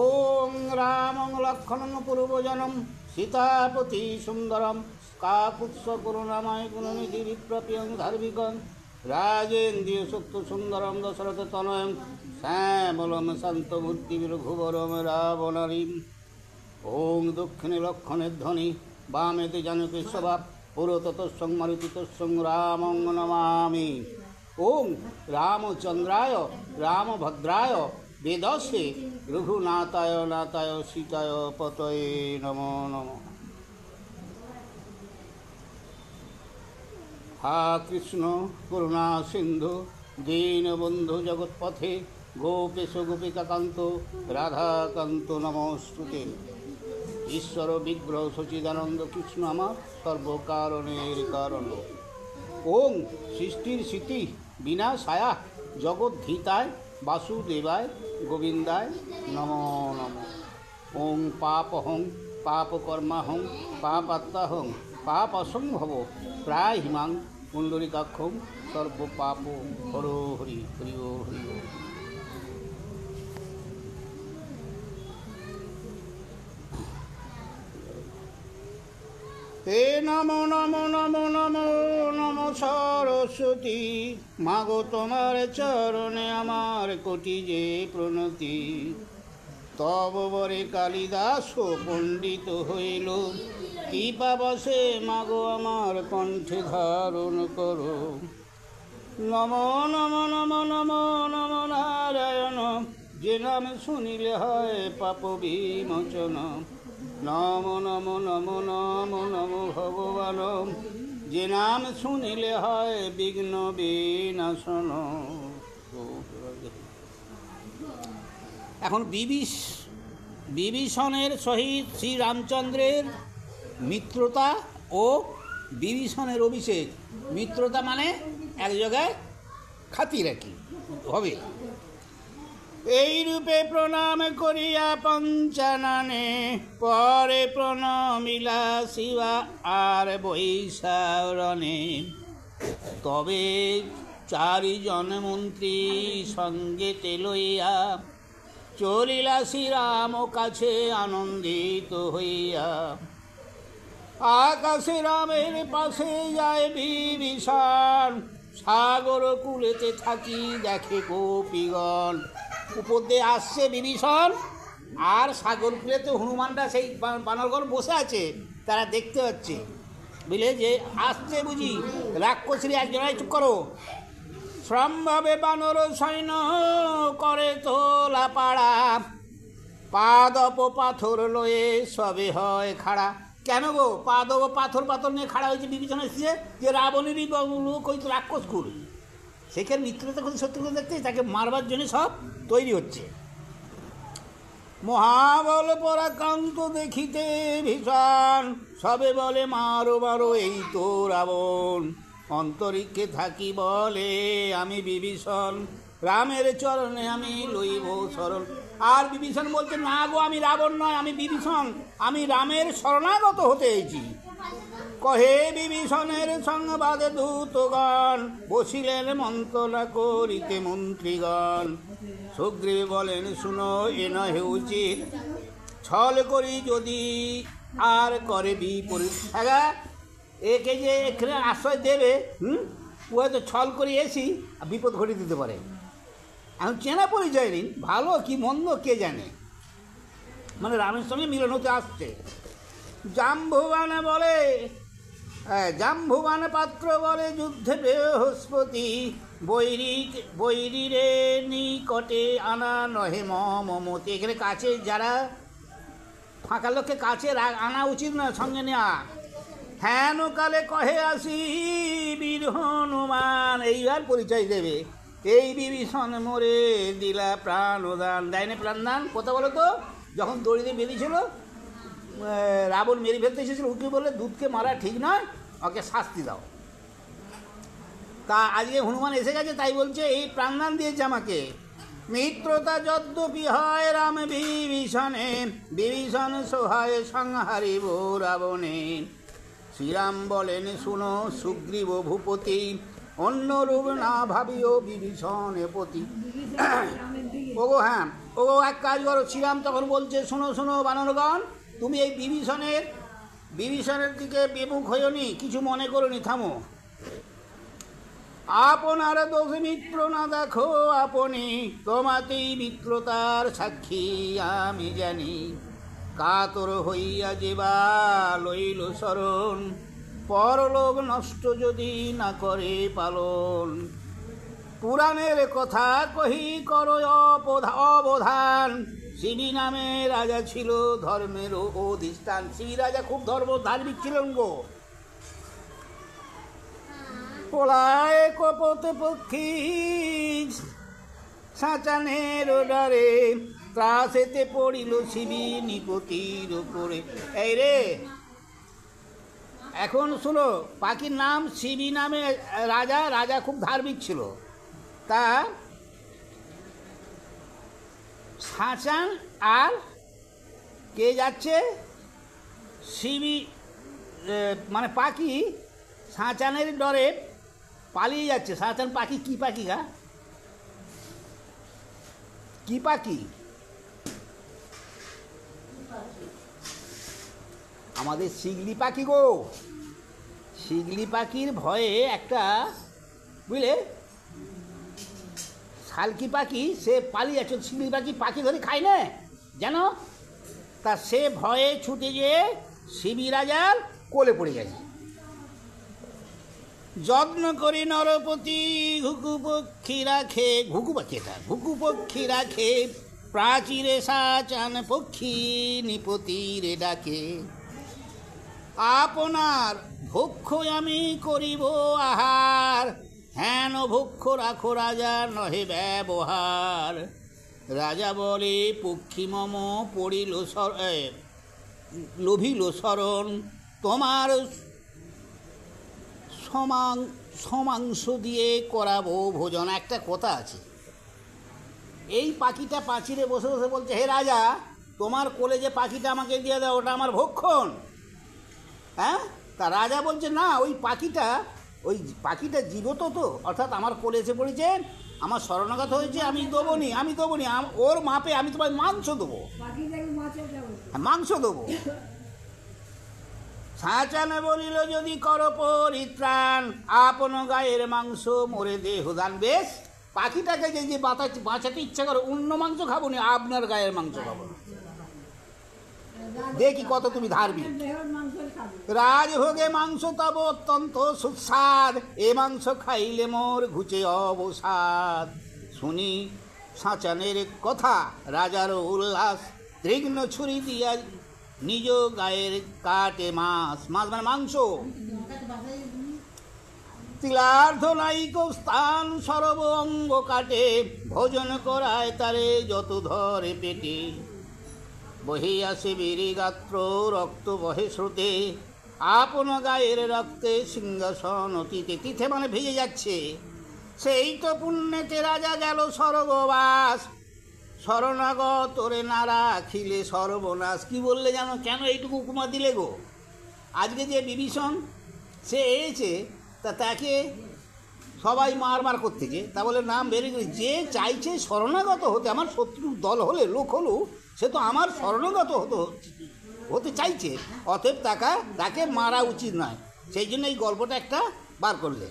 ওং রামং লক্ষ্মণং পূর্বজনম সীতাপতি সুন্দরম কাকুৎস করুণাময় গুণনিধি বিপ্রপ্রিয়ং ধার্মিকং রাজেন্দ্রিয় সত্য সুন্দরম দশরথ তনয়ং শ্যামলম শান্তমূর্তি রঘুবরম রাবণারীম। ওং দক্ষিণে লক্ষণের ধ্বনি বামেতে জানকী সভা পুরততঃ মারুতিতঃ রামং নমামি। ওং রামচন্দ্রায় রামভদ্রায় বেদস্যে রঘুনাথায় নাথায় সীতায় পতয়ে নমো নমঃ। হা কৃষ্ণ করুণা সিন্ধু দীনবন্ধু জগৎপথে গোপেশ গোপিকাকান্ত রাধাকান্ত নমস্তুতে। ঈশ্বর বিগ্রহ সচিদানন্দ কৃষ্ণ আমার সর্বকারণের কারণ। ওং সৃষ্টির স্মৃতি বিনাশায়া জগদ্ধিতায় বাসুদেবায় গোবিন্দায় নমো নমঃ। ওং পাপহং পাপকর্মাহং পাপাত্মাহং পাপসম্ভব প্রায় হিমাং পুণ্ডরিকাক্ষং সর্বপাপ হরো হরি হরি ও হরি ও। হে নমো নমো নমো নমো নমো সরস্বতী, মাগো তোমার চরণে আমার কোটি যে প্রণতি। তব বরে কালিদাস পণ্ডিত হইল, কৃপাবশে মাগো আমার কণ্ঠে ধারণ করো। নমো নমো নমো নমো নমো নারায়ণ, যে নাম শুনিলে হয় পাপ বিমোচন। নমো নমো নমো নমো নমো ভগবান, যে নাম শুনিলে হয় বিঘ্ন বিনাশন। এখন বিভীষণের সহিত শ্রীরামচন্দ্রের মিত্রতা ও বিভীষণের অভিষেক। মিত্রতা মানে এক জায়গায় খাতির আর কি হবে। এই রূপে প্রণাম করিয়া পঞ্চাননে, পরে প্রণমিলা শিবা আর বৈশারণে। তবে চারিজন মন্ত্রী সঙ্গেতে লইয়া, চলিলা শ্রীরাম কাছে আনন্দিত হইয়া। আকাশে রামের পাশে যায় বিভীষণ, সাগর কূলেতে থাকি দেখে গোপীগণ। উপর দিয়ে আসছে বিভীষণ, আর সাগর কূলেতে হনুমানটা সেই বানরগণ বসে আছে, তারা দেখতে পাচ্ছে। বুঝলে যে আসছে বুঝি রাক্ষসী একজনাই, চুপ করো। সম্ভবে বানর সৈন্য করে তোলা পাড়া, পাদপ পাথর লয়ে সবে হয় খাড়া। কেন গো পাদপ পাথর নিয়ে খাড়া হয়েছে বিভীষণ এসেছে? যে রাবণেরই লোক ওই তো রাক্ষসকুল, সেখানে মিত্রতা করে শত্রুকে দেখতে তাকে মারবার জন্য সব তৈরি হচ্ছে। মহাবল পরাক্রান্ত দেখিতে ভীষণ, সবে বলে মারো মারো এই তো রাবণ। অন্তরিক্ষে থাকি বলে আমি বিভীষণ, রামের চরণে আমি লইব শরণ। আর বিভীষণ বলছে না গো, আমি রাবণ নয়, আমি বিভীষণ, আমি রামের শরণাগত হতে এসেছি। কহে বিভীষণের সংবাদে দূতগণ, বসিলেন মন্ত্রণা করিতে মন্ত্রীগণ। সুগ্রীব বলেন শুনো এ নহে উচিত, ছল করি যদি আর করে বিপরীত। হ্যাঁ একে যে এখানে আশ্রয় দেবে, ও হয়তো ছল করে এসি বিপদ ঘটিয়ে দিতে পারে। এখন চেনা পরিচয় নিন, ভালো কি মন্দ কে জানে। মানে রামের সঙ্গে মিলন হতে আসছে। জাম্বুবান বলে, জাম্বুবান পাত্র বলে যুদ্ধে বৃহস্পতি, বৈরীরে নিকটে আনা নহে মমতি। এখানে কাছে যারা ফাঁকা লোককে কাছে আনা উচিত নয়, সঙ্গে নেওয়া। হেন কালে কহে আসি বীর হনুমান, এইবার পরিচয় দেবে। এই বিভীষণ মোরে দিলা প্রাণদান। দেয় না প্রাণদান? কথা বলো তো, যখন দড়িতে বেঁধেছিল রাবণ মেরে ফেলতে এসেছিল, উঠে বলে দুধকে মারা ঠিক নয়, ওকে শাস্তি দাও। তা আজকে হনুমান এসে গেছে, তাই বলছে এই প্রাণদান দিয়েছে আমাকে। মিত্রতা যদ্যপি হয় রাম বিভীষণে, বিভীষণ সহায় সংহারিব রাবণে। শ্রীরাম বলেন শুনো সুগ্রীব ভূপতি, অন্য রূপ না ভাবিও বিভীষণে পতি। ওগো হ্যাঁ, ওগো এক কাজ করো, শ্রীরাম তখন বলছে, শোনো শোনো বানরগণ, তুমি এই বিভীষণের দিকে বিমুখ হইওনি, কিছু মনে করোনি, থামো। আপনার দোষ মিত্র না দেখো আপনি, তোমাতেই মিত্রতার সাক্ষী আমি জানি। কাতর হইয়া যেবা লইল শরণ, পরলোক নষ্ট যদি না করে পালন। পুরাণের কথা কহি করো অবধান, শিবি নামে রাজা ছিল ধর্মের অধিষ্ঠান। শিবি রাজা খুব ধার্মিক ছিলেন গো। পলায় কপত পক্ষী সাঁচানের ডারে, ত্রাসেতে পড়িল শিবি নিপতির উপরে। এই রে, এখন শুনো, পাখির নাম শিবি নামে রাজা খুব ধার্মিক ছিল। তা সাঁচান আর কে যাচ্ছে, শিবি মানে পাখি সাঁচানের ডরে পালিয়ে যাচ্ছে। সাঁচান পাখি কি পাখি গা, কি পাখি? আমাদের শিগলি পাখি গো। শিগলি পাখির ভয়ে একটা, বুঝলে, শালকি পাখি সে পালিয়ে যাচ্ছে। শিগলি পাখি ধরে খায় না জানো, তা সে ভয়ে ছুটে যেয়ে শিবি রাজার কোলে পড়ে গেছে। যত্ন করি নরপতি ঘুঘু পক্ষী রাখে, ঘুঘু পক্ষী রাখে, প্রাচীরে সাচান পক্ষী নিপতিরে ডাকে। আপনার ভক্ষ আমি করিব আহার, হেন ভক্ষ রাখো রাজা নহে ব্যবহার। রাজা বলে পক্ষী মম পড়িল লোভিল শরণ, তোমার সমাংস দিয়ে করাবো ভোজন। একটা কথা আছে, এই পাখিটা পাঁচিরে বসে বসে বলছে, হে রাজা, তোমার কোলে যে পাখিটা আমাকে দিয়ে দাও, ওটা আমার ভক্ষণ। হ্যাঁ, তা রাজা বলছে, না, ওই পাখিটা জীবত তো, অর্থাৎ আমার কোলে এসে পড়েছে, আমার শরণাগত হয়েছে, আমি দেবনি, ওর মাপে আমি তোমার মাংস দেবো, মাংস দেবো। সাঁচানে বলিল, যদি করো পরিত্রাণ, আপন গায়ের মাংস মোরে দেহ দান। বেশ, পাখিটাকে যে বাঁচাতে ইচ্ছা করো, অন্য মাংস খাবো না, আপনার গায়ের মাংস খাবো, দেখি কত তুমি ধার্মিক। রাজভোগে মাংস তব অত্যন্ত সুস্বাদ, এ মাংস খাইলে মোর ঘুচে অবসাদ। শুনি সাঁচানের কথা রাজার উল্লাস, তীক্ষ্ণ ছুরি দিয়া নিজ গায়ের কাটে মাছ মানে মাংস। তিলার্ধ নাইক স্থান সর্ব অঙ্গ কাটে, ভোজন করায় তারে যত ধরে পেটে। বহিয়াছে বীরি গাত্র রক্ত বহে স্রোতে, আপন গায়ের রক্তে সিংহাসন অতীতে। তিথে মানে ভেজে যাচ্ছে। সেই তো পুণ্যেতে রাজা গেল স্বর্গবাস, শরণাগত রে না রাখিলে সর্বনাশ। কি বললে জানো, কেন এইটুকু উপমা দিলে গো? আজকে যে বিভীষণ সে এসেছে, তাকে সবাই মার করতেছে, তা বলে নাম বেরিয়ে গেছে। যে চাইছে শরণাগত হতে, আমার শত্রুর দল হলে লোক হলো, সে তো আমার শরণাগত হতে চাইছে, অতএব তাকে মারা উচিত নয়। সেই জন্য এই গল্পটা একটা বার করলে।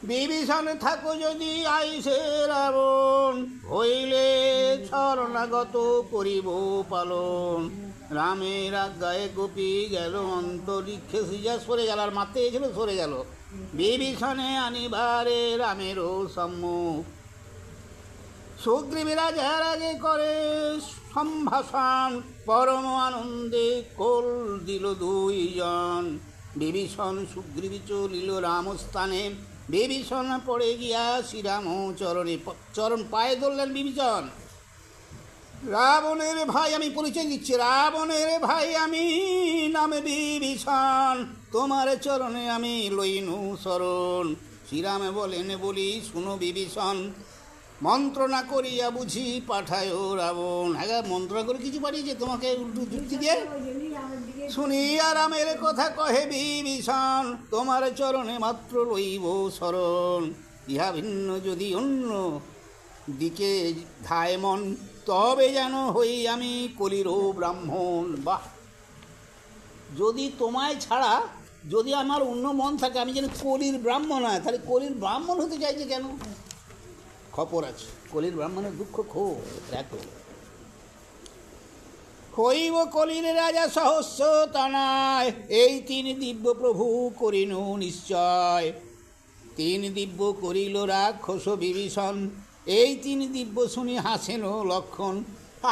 বিভীষণে থাকো যদি আইসে রাবণ, হইলে শরণাগত করিব পালন। রামের আজ্ঞায় গোপী গেল অন্তরিক্ষে, সিজা সরে গেল, আর মারতে এসেছিল সরে গেল। বিভীষণে আনিবারে রামেরও সম্মুখ, সুগ্রীব রাজার আগে করে সম্ভাষণ, পরম আনন্দে কোল দিল দুইজন। বিভীষণ সুগ্রীব চলিল রামস্থানে, বিভীষণ পড়ে গিয়া শ্রীরাম চরণ পায়ে ধরলেন বিভীষণ। রাবণের ভাই, আমি পরিচয় দিচ্ছি, রাবণের ভাই আমি নামে বিভীষণ, তোমার চরণে আমি লইনু শরণ। শ্রীরামে বলেন, বলি শুনো বিভীষণ, মন্ত্রণা করিয়া বুঝি পাঠায় রাবণ। হ্যাঁ, মন্ত্রণা করে কিছু পাঠিয়েছে তোমাকে উল্টো যুক্তি দিয়ে। শুনিয়া রামের কথা কহে বিভীষণ, তোমার চরণে মাত্র রইব শরণ। ইহা ভিন্ন যদি অন্য দিকে ধায় মন, তবে যেন হই আমি কলিরও ব্রাহ্মণ। বাহ! যদি তোমায় ছাড়া যদি আমার অন্য মন থাকে, আমি যেন কলির ব্রাহ্মণ হয়, তাহলে কলির ব্রাহ্মণ হতে চাইছে কেন? খবর আছে, কলির ব্রাহ্মণের দুঃখ দেখো। হইব কলির রাজা সহস্র তনয়, এই তিন দিব্য প্রভু করিল নিশ্চয়। তিন দিব্য করিল রাক্ষস বিভীষণ, এই তিন দিব্য শুনি হাসেন লক্ষণ।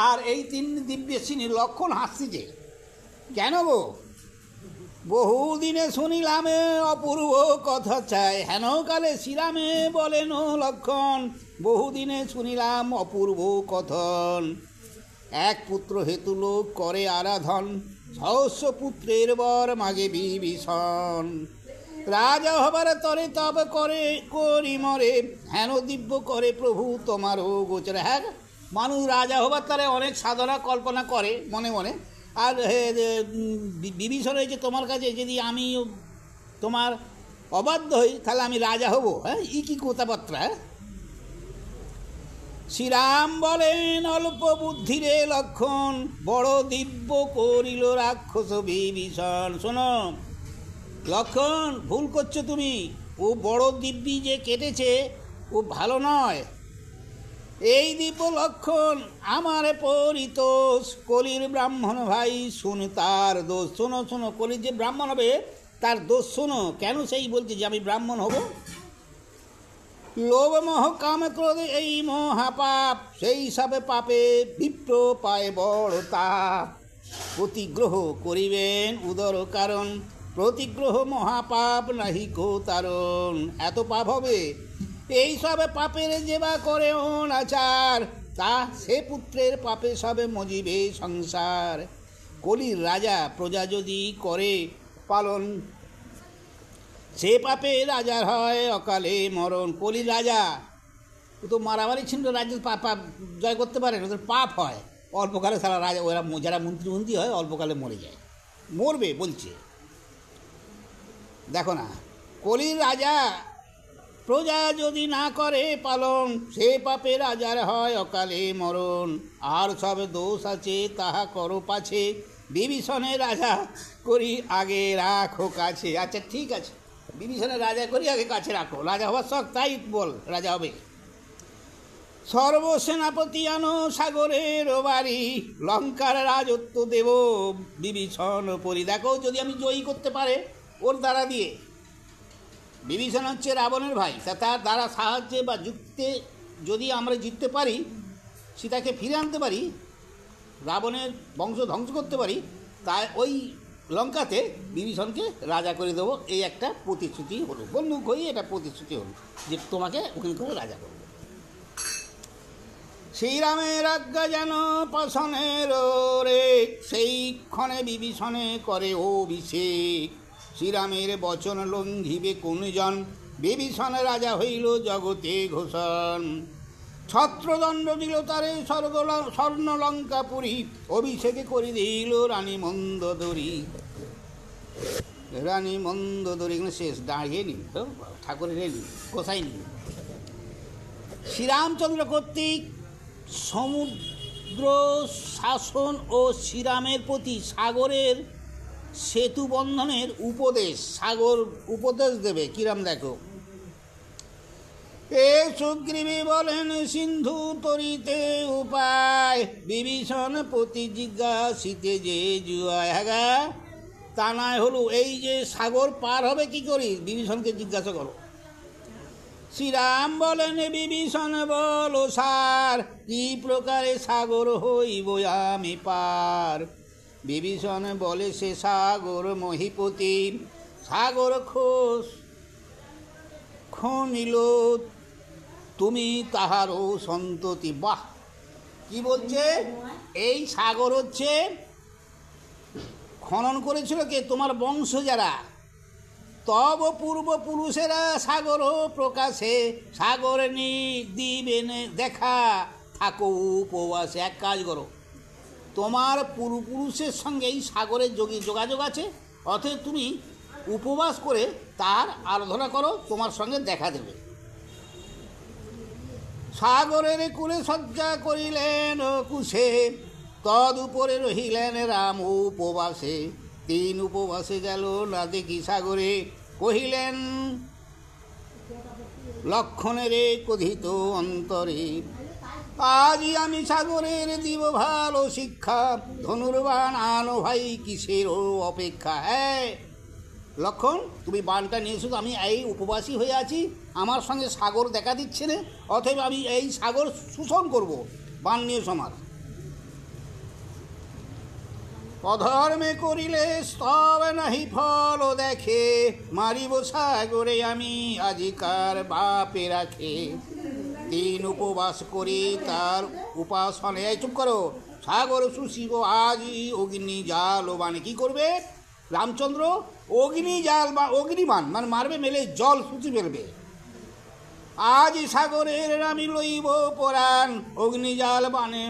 আর এই তিন দিব্য শুনি লক্ষণ হাসছে কেন গো? বহুদিনে শুনিলামে অপূর্ব কথা চাই, হেন কালে শ্রীরামে বলেন লক্ষণ। বহুদিনে শুনিলাম অপূর্ব কথন, এক পুত্র হেতু লোক করে আরাধন, সহস্র পুত্রের বর মাগে বিভীষণ। রাজা হবার তরে তব করে করি মরে, হেন দিব্য করে প্রভু তোমারও গোচর। হ্যাঁ, মানুষ রাজা হবার তরে অনেক সাধনা কল্পনা করে মনে মনে। আর বিভীষণ হয়েছে তোমার কাছে, যদি আমি তোমার অবাধ্য হই তাহলে আমি রাজা হব? হ্যাঁ, কি কথাবার্তা! শ্রীরাম বলেন অল্প বুদ্ধিরে লক্ষণ, বড় দিব্য করিল রাক্ষস বিভীষণ। শোনো লক্ষণ, ভুল করছো তুমি। ও বড় দিব্যি যে কেটেছে ও ভালো নয়। এই দিব্য লক্ষণ আমার পরিতোষ, কলির ব্রাহ্মণ ভাই শুন তার দোষ। শোনো শোনো, কলির যে ব্রাহ্মণ হবে তার দোষ শোনো। কেন সেই বলছে যে আমি ব্রাহ্মণ হব? লোভ মোহ কাম ক্রোধ এই মহাপাপ, সেই সবে পাপে বিপ্র পায় বড় তাপ। প্রতিগ্রহ করিবেন উদর কারণ, প্রতিগ্রহ মহাপাপ নাহি কো তারণ। এত পাপ হবে, এই সবে পাপের যেবা করে অনাচার, তা সে পুত্রের পাপে সবে মজিবে সংসার। কলির রাজা প্রজা যদি করে পালন, সে পাপে রাজার হয় অকালে মরণ। কলির রাজা ও তো মারামারি ছিল, রাজ্যের পাপ জয় করতে পারে, ওদের পাপ হয় অল্পকালে। সারা রাজা ওরা যারা মন্ত্রী হয় অল্পকালে মরে যায়, মরবে বলছে। দেখো না, কলির রাজা প্রজা যদি না করে পালন, সে পাপে রাজার হয় অকালে মরণ। আর সব দোষ আছে তাহা করো পাছে, বিভীষণের রাজা করি আগে রাখো কাছে। আচ্ছা ঠিক আছে, বিভীষণের রাজা করি আগে কাছে রাখো। রাজা হওয়ার শখ, তাই বল রাজা হবে। সর্বসেনাপতি আনো সাগরের বাড়ি, লঙ্কার রাজত্ব দেব বিভীষণ পরি। দেখো, যদি আমি জয়ী করতে পারে ওর দ্বারা দিয়ে, বিভীষণ হচ্ছে রাবণের ভাই, তার দ্বারা সাহায্যে বা যুক্তে যদি আমরা জিততে পারি, সীতাকে ফিরে আনতে পারি, রাবণের বংশ ধ্বংস করতে পারি, তাই ওই লঙ্কাতে বিভীষণকে রাজা করে দেবো। এই একটা প্রতিশ্রুতি হলো, বন্দুক হয়ে এটা প্রতিশ্রুতি হলো যে তোমাকে ওখানে করে রাজা করবো। শ্রীরামের আজ্ঞা যেন পাশনের রে, সেই ক্ষণে বিভীষণে করে অভিষেক। শ্রীরামের বচন লঙ্ঘিবে কোনজন, বিভীষণ রাজা হইল জগতে ঘোষণ। ছত্রদণ্ড দিল তারে স্বর্ণ লঙ্কাপুরী, অভিষেকে করে দিল রানী মন্দোদরী। রানী মন্দোদরী এখানে শেষ, দাঁড়িয়ে নিন তো, ঠাকুরের এলি কোথায় নিন। শ্রীরামচন্দ্র কর্তৃক সমুদ্র শাসন ও শ্রীরামের প্রতি সাগরের সেতু বন্ধনের উপদেশ, সাগর উপদেশ দেবে কিরাম দেখো। এ সুগ্রীবী বলেন সিন্ধু তরিতে উপায়, বিভীষণ প্রতি জিজ্ঞাসিতে যে জুয়ায়। হ্যাঁ, তা নয় হলো, এই যে সাগর পার হবে কি করি, বিভীষণকে জিজ্ঞাসা করো। শ্রীরাম বলেন বিভীষণ বলো সার, কি প্রকারে সাগর হইব আমি পার। বিভীষণ বলে সে সাগর মহিপতি, সাগর খনিল তুমি তাহারও সন্ততি। বাহ, কি বলছে? এই সাগর হচ্ছে খনন করেছিল কে? তোমার বংশ যারা। তব পূর্বপুরুষেরা সাগর প্রকাশে, সাগর দিবেন দেখা থাকো উপবাসে। এক কাজ করো, তোমার পূর্বপুরুষের সঙ্গে এই সাগরের যোগাযোগ আছে, অতএব তুমি উপবাস করে তার আরাধনা করো, তোমার সঙ্গে দেখা দেবে। সাগরের কূলে শয্যা করিলেন কুশে, তদ উপরে রহিলেন রাম উপবাসে। 3 উপবাসে গেল না দেখি সাগরে, কহিলেন লক্ষণেরে কথিত অন্তরে। আজই আমি সাগরের দিব ভালো শিক্ষা, ধনুর্বাণ আনো ভাই কিসেরও অপেক্ষা। হ্যাঁ লক্ষণ, তুমি বাণটা নিয়ে এসো, আমি এই উপবাসী হয়ে আছি, আমার সঙ্গে সাগর দেখা দিচ্ছে না, অতএব আমি এই সাগর শোষণ করব, বাণ নিয়ে সমাজ। অধর্মে করিলে স্তব নাহি ফল দেখে, মারিব সাগরে আমি আজিকার বাপে রাখে। 3 উপবাস করি তার উপাসনে, এই চুপ করো, সাগর শুষিব আজই অগ্নি জাল বানে। কী করবে রামচন্দ্র? অগ্নি জাল বা অগ্নিবাণ মানে মারবে, মেলে জল শুষি ফেলবে। আজ সাগরের আমি লইব পরাণ, অগ্নিজাল বানে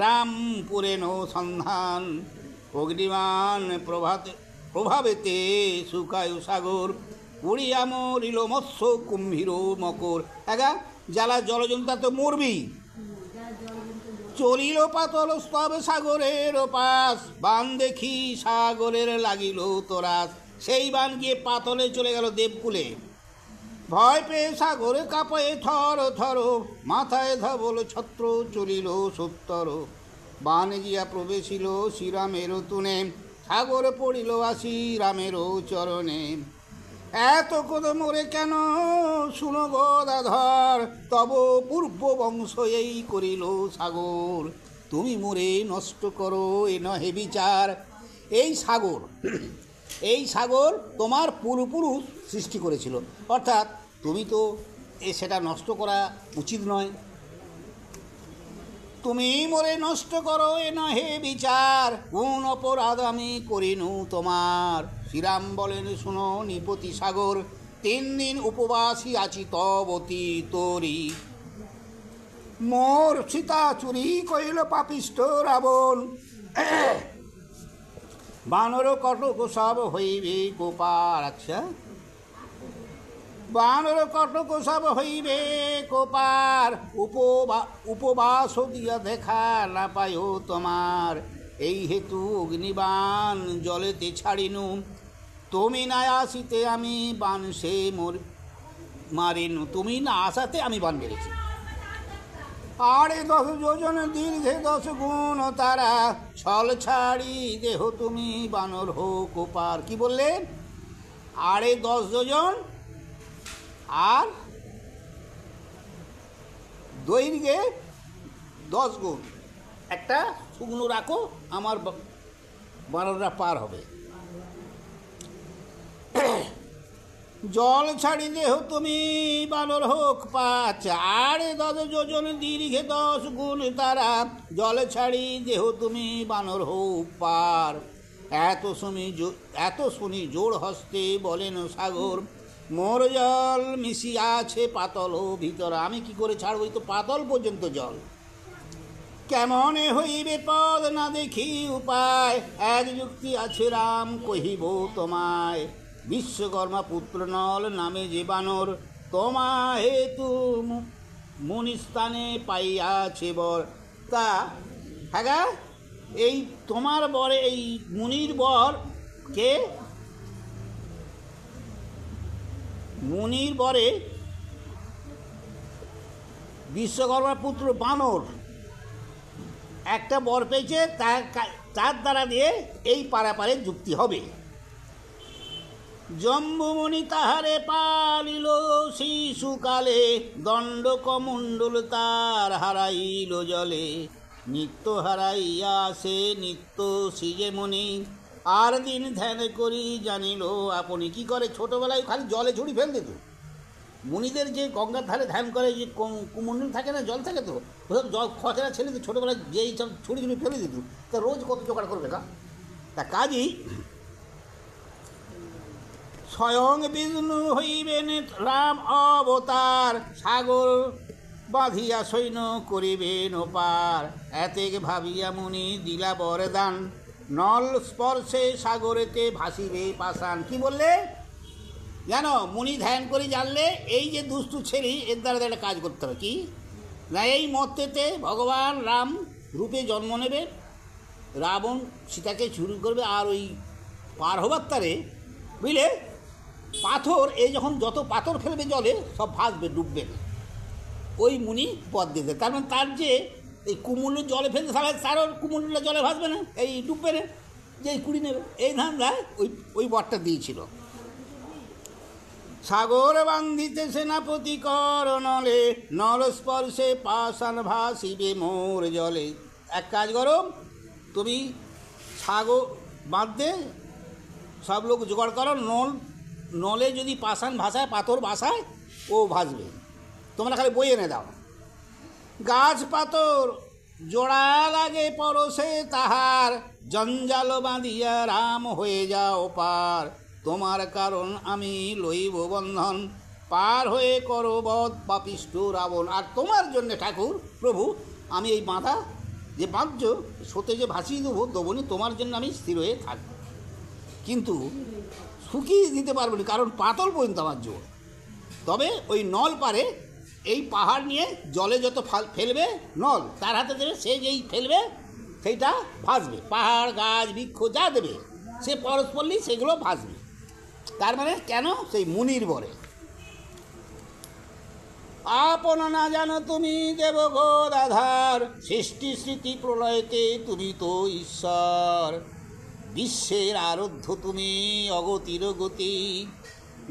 রাম পুরেন সন্ধান। অগ্নিবাণ প্রভাবেতে শুকায় সাগর, পুড়িয়া মরিল মৎস্য কুম্ভীর মকর। এগা জ্বালা জলজন্তা তো মরবি। চলিল পাতল স্তব সাগরের পাশ, বান দেখি সাগরের লাগিল তোরাস। সেই বান গিয়ে পাতলে চলে গেল দেবকুলে। ভয় পেয়ে সাগরে কাঁপে থর থর, মাথায় ধবল ছত্র চলিল সত্তর। বান গিয়া প্রবেশিল শ্রীরামের তুনে, সাগর পড়িল আসি রামের চরণে। এত কোদ মোরে কেন শুনো গদাধর, তব পূর্ব বংশ এই করিল সাগর। তুমি মোরে নষ্ট করো এ নহে বিচার। এই সাগর তোমার পূর্বপুরুষ সৃষ্টি করেছিল, অর্থাৎ তুমি তো সেটা নষ্ট করা উচিত নয়। তুমি মোরে নষ্ট করো এ নহে বিচার, কোন অপরাধ আমি করিনু তোমার। শ্রীরাম বলেন শুনো নিপতি সাগর, 3 দিন উপবাসী আছি তবতী তোরি। মোর সীতা চুরি কইল পাপিষ্ঠ রাবণ, বানর কটক সব হইবে গোপার। আচ্ছা, বানর কটক সব হইবে কোপার, উপবাস দিয়া দেখা না পায় তোমার। এই হেতু অগ্নিবাণ জলেতে ছাড়িনু, তুমি না আসিতে আমি বাণ সে মারিনু। তুমি না আসাতে আমি বাণ মেরেছি। 10 যোজন দীর্ঘে 10 গুণ তারা, ছল ছাড়ি দেহ তুমি বানর হো কোপার। কি বললে? 10 যোজন আর দৈর্ঘ্যে 10 গুণ, একটা শুকনো রাখো, আমার বানররা পার হবে। জল ছাড়ি দেহ তুমি বানর হোক পাঁচ, 10 যোজন দীর্ঘে 10 গুণ তারা, জল ছাড়ি দেহ তুমি বানর হোক পার। এত শুনি জোড় হস্তে বলেন সাগর, মোর জল মিশিয়াছে পাতল ভিতর। আমি কি করে ছাড়ব? তো পাতল পর্যন্ত জল। কেমনে হইবে পদ না দেখি উপায়, এক যুক্তি আছে রাম কহিব তোমায়। বিশ্বকর্মা পুত্র নল নামে যে বানর, তোমা হেতু মুনিস্থানে পাইয়াছে বর। তা হ্যাঁ, এই তোমার বরে, এই মুনির বর কে? মুনির বরে বিশ্বকর্মা পুত্র বানর একটা বর পেয়েছে, তার দ্বারা দিয়ে এই পারাপারে যুক্তি হবে। জম্বুমণি তাহারে পালিল শিশুকালে, দণ্ড কমণ্ডল তার হারাইল জলে। নিত্য হারাইয়া সে নিত্য সিজে মণি, আর দিন ধ্যান করি জানিল আপনি। কি করে? ছোটোবেলায় খালি জলে ছুড়ি ফেল দিত। মুনিদের যে গঙ্গার ধারে ধ্যান করে, যে কুমণ্ডল থাকে না, জল থাকে, তো ওসব জল খচরা ছেলে তো ছোটোবেলায় যেই সব ছুড়ি ছুড়ি ফেলে দিত। তা রোজ কত জোগাড় করবে তা কাজেই স্বয়ং বিষ্ণু হইবেন রাম অবতার, সাগর বাঁধিয়া সৈন্য করিবেন ওপার, এতেক ভাবিয়া মুনি দিলা বরদান, নল স্পর্শে সাগরেতে ভাসিবে পাষাণ। কি বললে জানো? মুনি ধ্যান করে জানলে এই যে দুষ্টু ছেলে, এর দ্বারা একটা কাজ করতে হবে। কি না, এই মর্তেতে ভগবান রাম রূপে জন্ম নেবে, রাবণ সীতাকে চুরি করবে, আর ওই পার হবার তারে বুঝলে পাথর, এই যখন যত পাথর ফেলবে জলে সব ভাসবে, ডুববে না। ওই মুনি পথ দিতে, তার মানে তার যে এই কুমুল্য জলে ফেলতে তাহলে তারও কুমুল্যটা জলে ভাসবে না, এই ডুববে না, যে কুড়ি নেবে, এই ধান্দায় ওই বরটা দিয়েছিল। সাগর বান্ধিতে সেনাপতি কর নলে, নল স্পর্শে পাষাণ ভাসিবে মোর জলে। এক কাজ করো, তুমি সাগর বাঁধতে সব লোক জোগাড় করো, নলে যদি পাষাণ ভাসায়, পাথর ভাসায়, ও ভাসবে, তোমরা খালি বই এনে দাও। গাছ পাথর জোড়া লাগে পরশে তাহার, জঞ্জাল বাঁধিয়া রাম হয়ে যাও পার, তোমার কারণ আমি লইব বন্ধন, পার হয়ে করো বধ পাপিষ্ঠ রাবণ। আর তোমার জন্যে ঠাকুর প্রভু আমি এই বাঁধা যে বাঁধছ সোতে যে ভাসিয়ে দেবো নি, তোমার জন্য আমি স্থির হয়ে থাকবো, কিন্তু শুকিয়ে দিতে পারবো না, কারণ পাতল পর্যন্ত আমার জোর। তবে ওই নল পারে এই পাহাড় নিয়ে জলে যত ফেলবে নল তার হাতে দেবে, সে যেই ফেলবে সেইটা ভাসবে, পাহাড় গাছ বৃক্ষ যা দেবে সে পরশ পড়লেই সেগুলো ভাসবে। তার মানে কেন? সেই মুনির বরে। আপন না জানো তুমি দেব গোদাধার, সৃষ্টি স্মৃতি প্রলয়তে তুমি তো ঈশ্বর, বিশ্বের আরাধ্য তুমি অগতির গতি,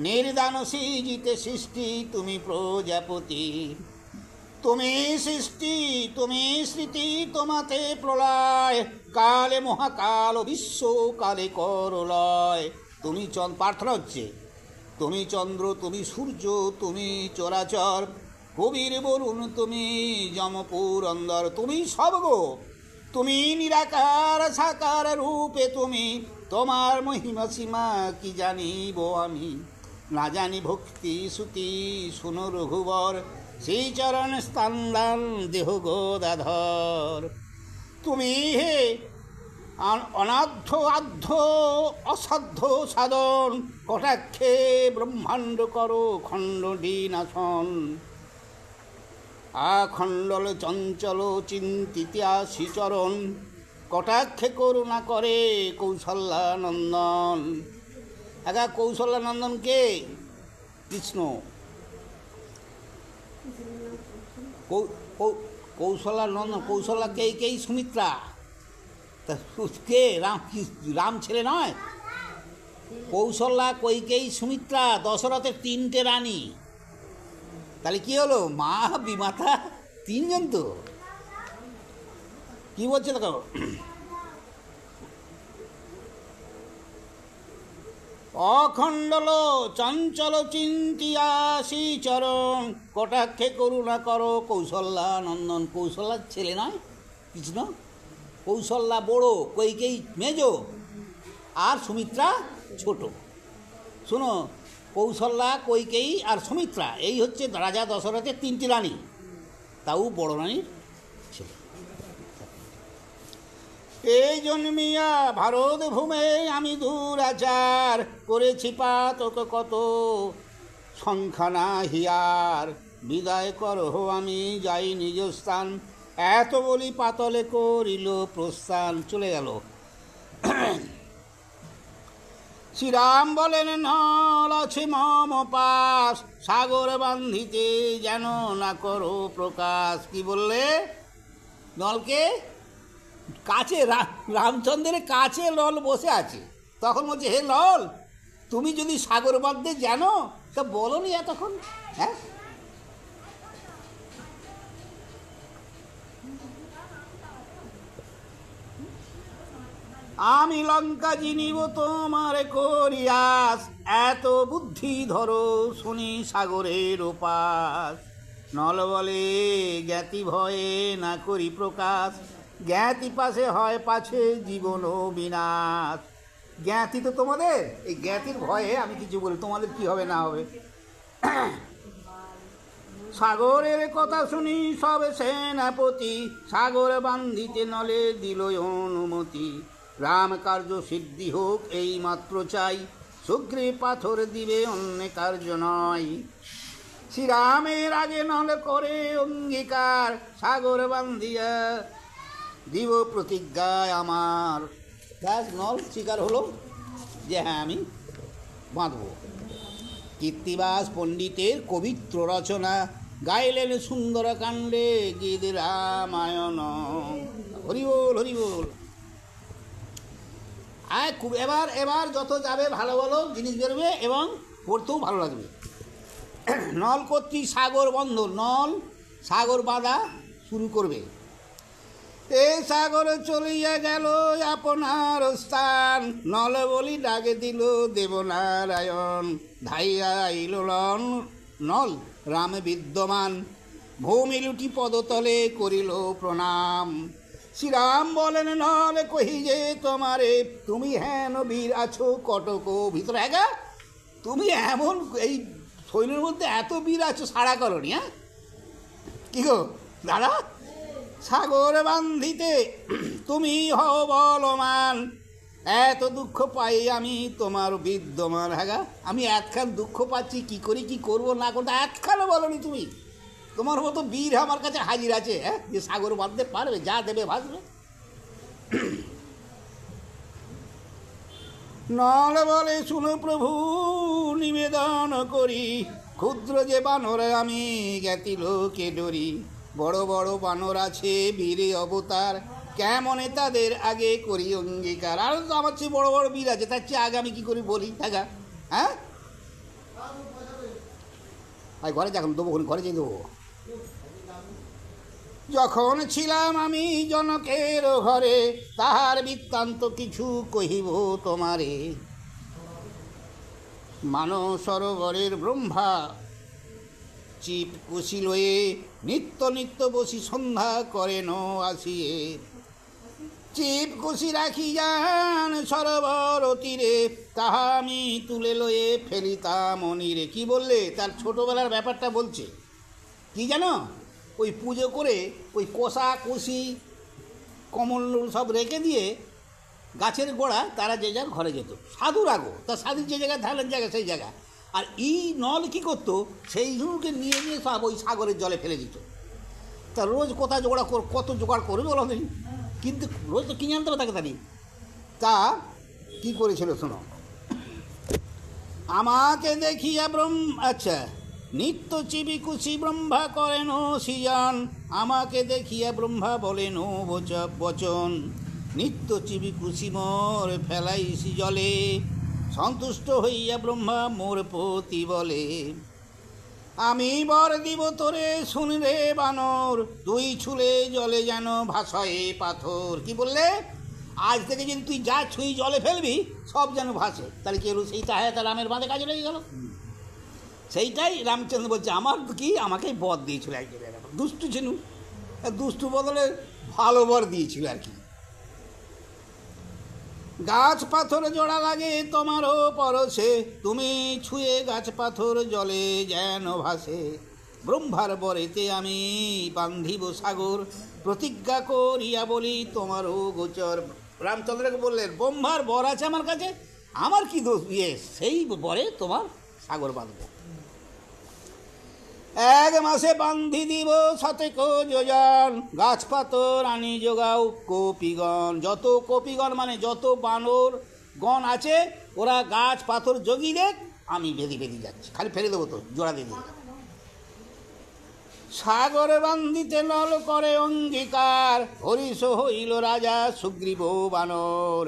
নির্দানসী জিতে সৃষ্টি তুমি প্রজাপতি, তুমি সৃষ্টি তুমি স্মৃতি তোমাতে প্রলয়, কালে মহাকাল বিশ্ব কালে করলয়। তুমি প্রার্থনা হচ্ছে, তুমি চন্দ্র তুমি সূর্য তুমি চরাচর, কবির বরুণ তুমি যমপুর অন্দর, তুমি সবগো, তুমি নিরাকার সাকার রূপে তুমি, তোমার মহিমা সীমা কি জানিব আমি, না জানি ভক্তি শ্রুতি শুনো রঘুবর, সেই চরণ স্থান দান দেহ গোদাধর। তুমি হে অনাধ্য আধ্য অসাধ্য সাধন, কটাক্ষে ব্রহ্মাণ্ড করো খণ্ড ডিনাশন, আখণ্ডল চঞ্চল চিন্তিতে আসি চরণ, কটাক্ষে করুণা করে কৌশল্যানন্দন। একা কৌশল্যানন্দন কে? কৃষ্ণ। কৌশল্যানন্দন, কৌশল্যা কে? সুমিত্রা। তা কে? রাম ছেলে নয়? কৌশল্যা, কৈকেয়ী, সুমিত্রা, দশরথের তিনটে রানী। তাহলে কি হলো? মা বিমাতা তিনজন তো। কি বলছে দেখো, অখণ্ডল চঞ্চল চিন্তিয়াসি চরণ, কটাক্ষে করুণা করো কৌশল্যানন্দন। কৌশল্যার ছেলে নয় কৃষ্ণ? কৌশল্যা বড়, কৈকেয়ী মেজ, আর সুমিত্রা ছোট। শোনো, কৌশল্যা, কৈকেয়ী আর সুমিত্রা এই হচ্ছে রাজা দশরথের তিনটি রানী, তাও বড় রানীর ছেলে। এই জন্মিয়া ভারত ভূমে আমি দুরাচার, করেছি পাতক কত সংখ্যা না হিয়ার, বিদায় করো আমি যাই নিজ স্থান, এত বলি পাতলে করিল প্রস্থান। চলে গেল। শ্রীরাম বলেন নল আছে মম পাশ, সাগর বান্ধিতে যেন না করো প্রকাশ। কি বললে? নলকে কাছে, রামচন্দ্রের কাছে নল বসে আছে, তখন বলছে হে নল, তুমি যদি সাগর বাঁধতে জানো তা বলো নি এতক্ষণ? হ্যাঁ, আমি লঙ্কা জিনিব তোমার করিয়াস, এত বুদ্ধি ধরো শুনি সাগরের ওপাশ। নল বলে জ্ঞাতি ভয়ে না করি প্রকাশ, জ্ঞাতি পাশে হয় পাছে জীবন বিনাশ। জ্ঞাতি তো তোমাদের, এই জ্ঞাতির ভয়ে আমি কিছু বলি, তোমাদের কি হবে না হবে। সাগরের কথা শুনি সব সেনাপতি, সাগর বান্ধিতে নলে দিল অনুমতি। রাম কার্য সিদ্ধি হোক এই মাত্র চাই, সুগ্রীব পাথর দিবে অন্য কার্য নয়। শ্রীরামের আগে নল করে অঙ্গীকার, সাগর বান্ধিয়া দিব প্রতিজ্ঞায় আমার। ব্যাস, নল স্বীকার হলো যে হ্যাঁ আমি বাঁধব। কীর্তিবাস পণ্ডিতের কবিত্র রচনা, গাইলেন সুন্দরকাণ্ডে গীত রামায়ণ। হরিবোল হরিবোল। খুব এবার এবার যত যাবে ভালো ভালো জিনিস বেরোবে এবং পড়তেও ভালো লাগবে। নল কর্তৃক সাগর বন্ধ, নল সাগর বাঁধা শুরু করবে। এ সাগর চলিয়া গেল আপনার স্থান, নল বলি ডাকে দিল দেবনারায়ণ। ধাইয়া আইল নল রাম বিদ্যমান, ভূমি লুটি পদতলে করিল প্রণাম। শ্রীরাম বলেন নল কহি যে তোমারে, তুমি হেন বীর আছো কটক ভিতরে। হ্যাঁ, তুমি এমন এই সৈন্যের মধ্যে এত বীর আছো, সাড়া করনি। হ্যাঁ কি গো দাদা, সাগর বান্ধিতে তুমি হও বলমান, এত দুঃখ পাই আমি তোমার বিদ্যমান। হ্যাঁ, আমি এতখান দুঃখ পাচ্ছি, কি করি কি করবো না করতে এতখানও বলনি তুমি। তোমার মতো বীর আমার কাছে হাজির আছে, হ্যাঁ, যে সাগর বাঁধতে পারবে, যা দেবে ভাসবে। নল বলে শুনো প্রভু নিবেদন করি, ক্ষুদ্র যে বানর আমি জ্ঞাতি লোকে ডরি। বড় বড় বানর আছে বীরে অবতার, কেমনে তাদের আগে করি অঙ্গীকার। আর তো আমার চেয়ে বড় বড় বীর আছে, তার চেয়ে আগে আমি কী করি বলি। থাকা হ্যাঁ, আর ঘরে যখন দেবো ঘরে যেয়ে দেবো। যখন ছিলাম আমি জনকের ঘরে, তাহার বৃত্তান্ত কিছু কহিব তোমারে। মানস সরোবরের ব্রহ্মা চিপ কুশি লয়ে, নিত্য নিত্য বসি সন্ধ্যা করেন আসিয়ে। চিপ কুশি রাখি যান সরোবর তীরে, তাহা আমি তুলে লয়ে ফেলিতাম অনিরে। কি বললে? তার ছোটোবেলার ব্যাপারটা বলছে। কি জানো, ওই পুজো করে ওই কষা কষি কমল সব রেখে দিয়ে গাছের গোড়া তারা যে যার ঘরে যেত। সাধুর আগো, তার সাধুর যে জায়গায় ধানের জায়গা সেই জায়গা। আর এই নল কী করতো, সেইগুলোকে নিয়ে নিয়ে সব ওই সাগরের জলে ফেলে দিত। তা রোজ কোথায় কত জোগাড় করবে বলো নেই, কিন্তু রোজ তো কিনে আনতে হবে তাকে। তারি তা কী করেছিল শোনো। আমাকে দেখিয়া আচ্ছা, নিত্য চিবি কুশি ব্রহ্মা করেন সৃজন, আমাকে দেখিয়া ব্রহ্মা বলেন বচন। নিত্য চিবি কুশি মোর ফেলাইছি জলে, সন্তুষ্ট হইয়া ব্রহ্মা মোর পতি বলে। আমি বর দিব তোরে শুন রে বানর, তুই ছুলে জলে যেন ভাসয়ে পাথর। কি বললে? আজ থেকে যদি তুই যা ছুঁই জলে ফেলবি সব যেন ভাসে। তাহলে কি হলো? সেইটা হ্যাঁ, তার রামের বাঁধে কাজে লেগে গেল। সেইটাই রামচন্দ্র বলছে, আমার কি আমাকেই বর দিয়েছিল একজন, দুষ্টু ছিল, দুষ্টু বদলে ভালো বর দিয়েছিল আর কি। গাছ পাথর জোড়া লাগে তোমারও পরশে, তুমি ছুঁয়ে গাছ পাথর জলে যেন ভাসে। ব্রহ্মার বরেতে আমি বান্ধিব সাগর, প্রতিজ্ঞা করিয়া বলি তোমারও গোচর। রামচন্দ্রকে বললেন, ব্রহ্মার বর আছে আমার কাছে, আমার কি দোষ? সেই বরে তোমার সাগর বাঁধব। 1 মাসে বান্ধি দিব শতেক যোজন, গাছ পাথর আনি যোগাও কপিগণ। যত কপিগণ মানে যত বানর গণ আছে, ওরা গাছ পাথর জগিয়ে দেখ, আমি বেঁধে যাচ্ছি, খালি ফেলে দেবো তো, জোড়া দিয়ে দিই। সাগর বান্ধিতে নল করে অঙ্গীকার, হরিষ হইল রাজা সুগ্রীব বানর।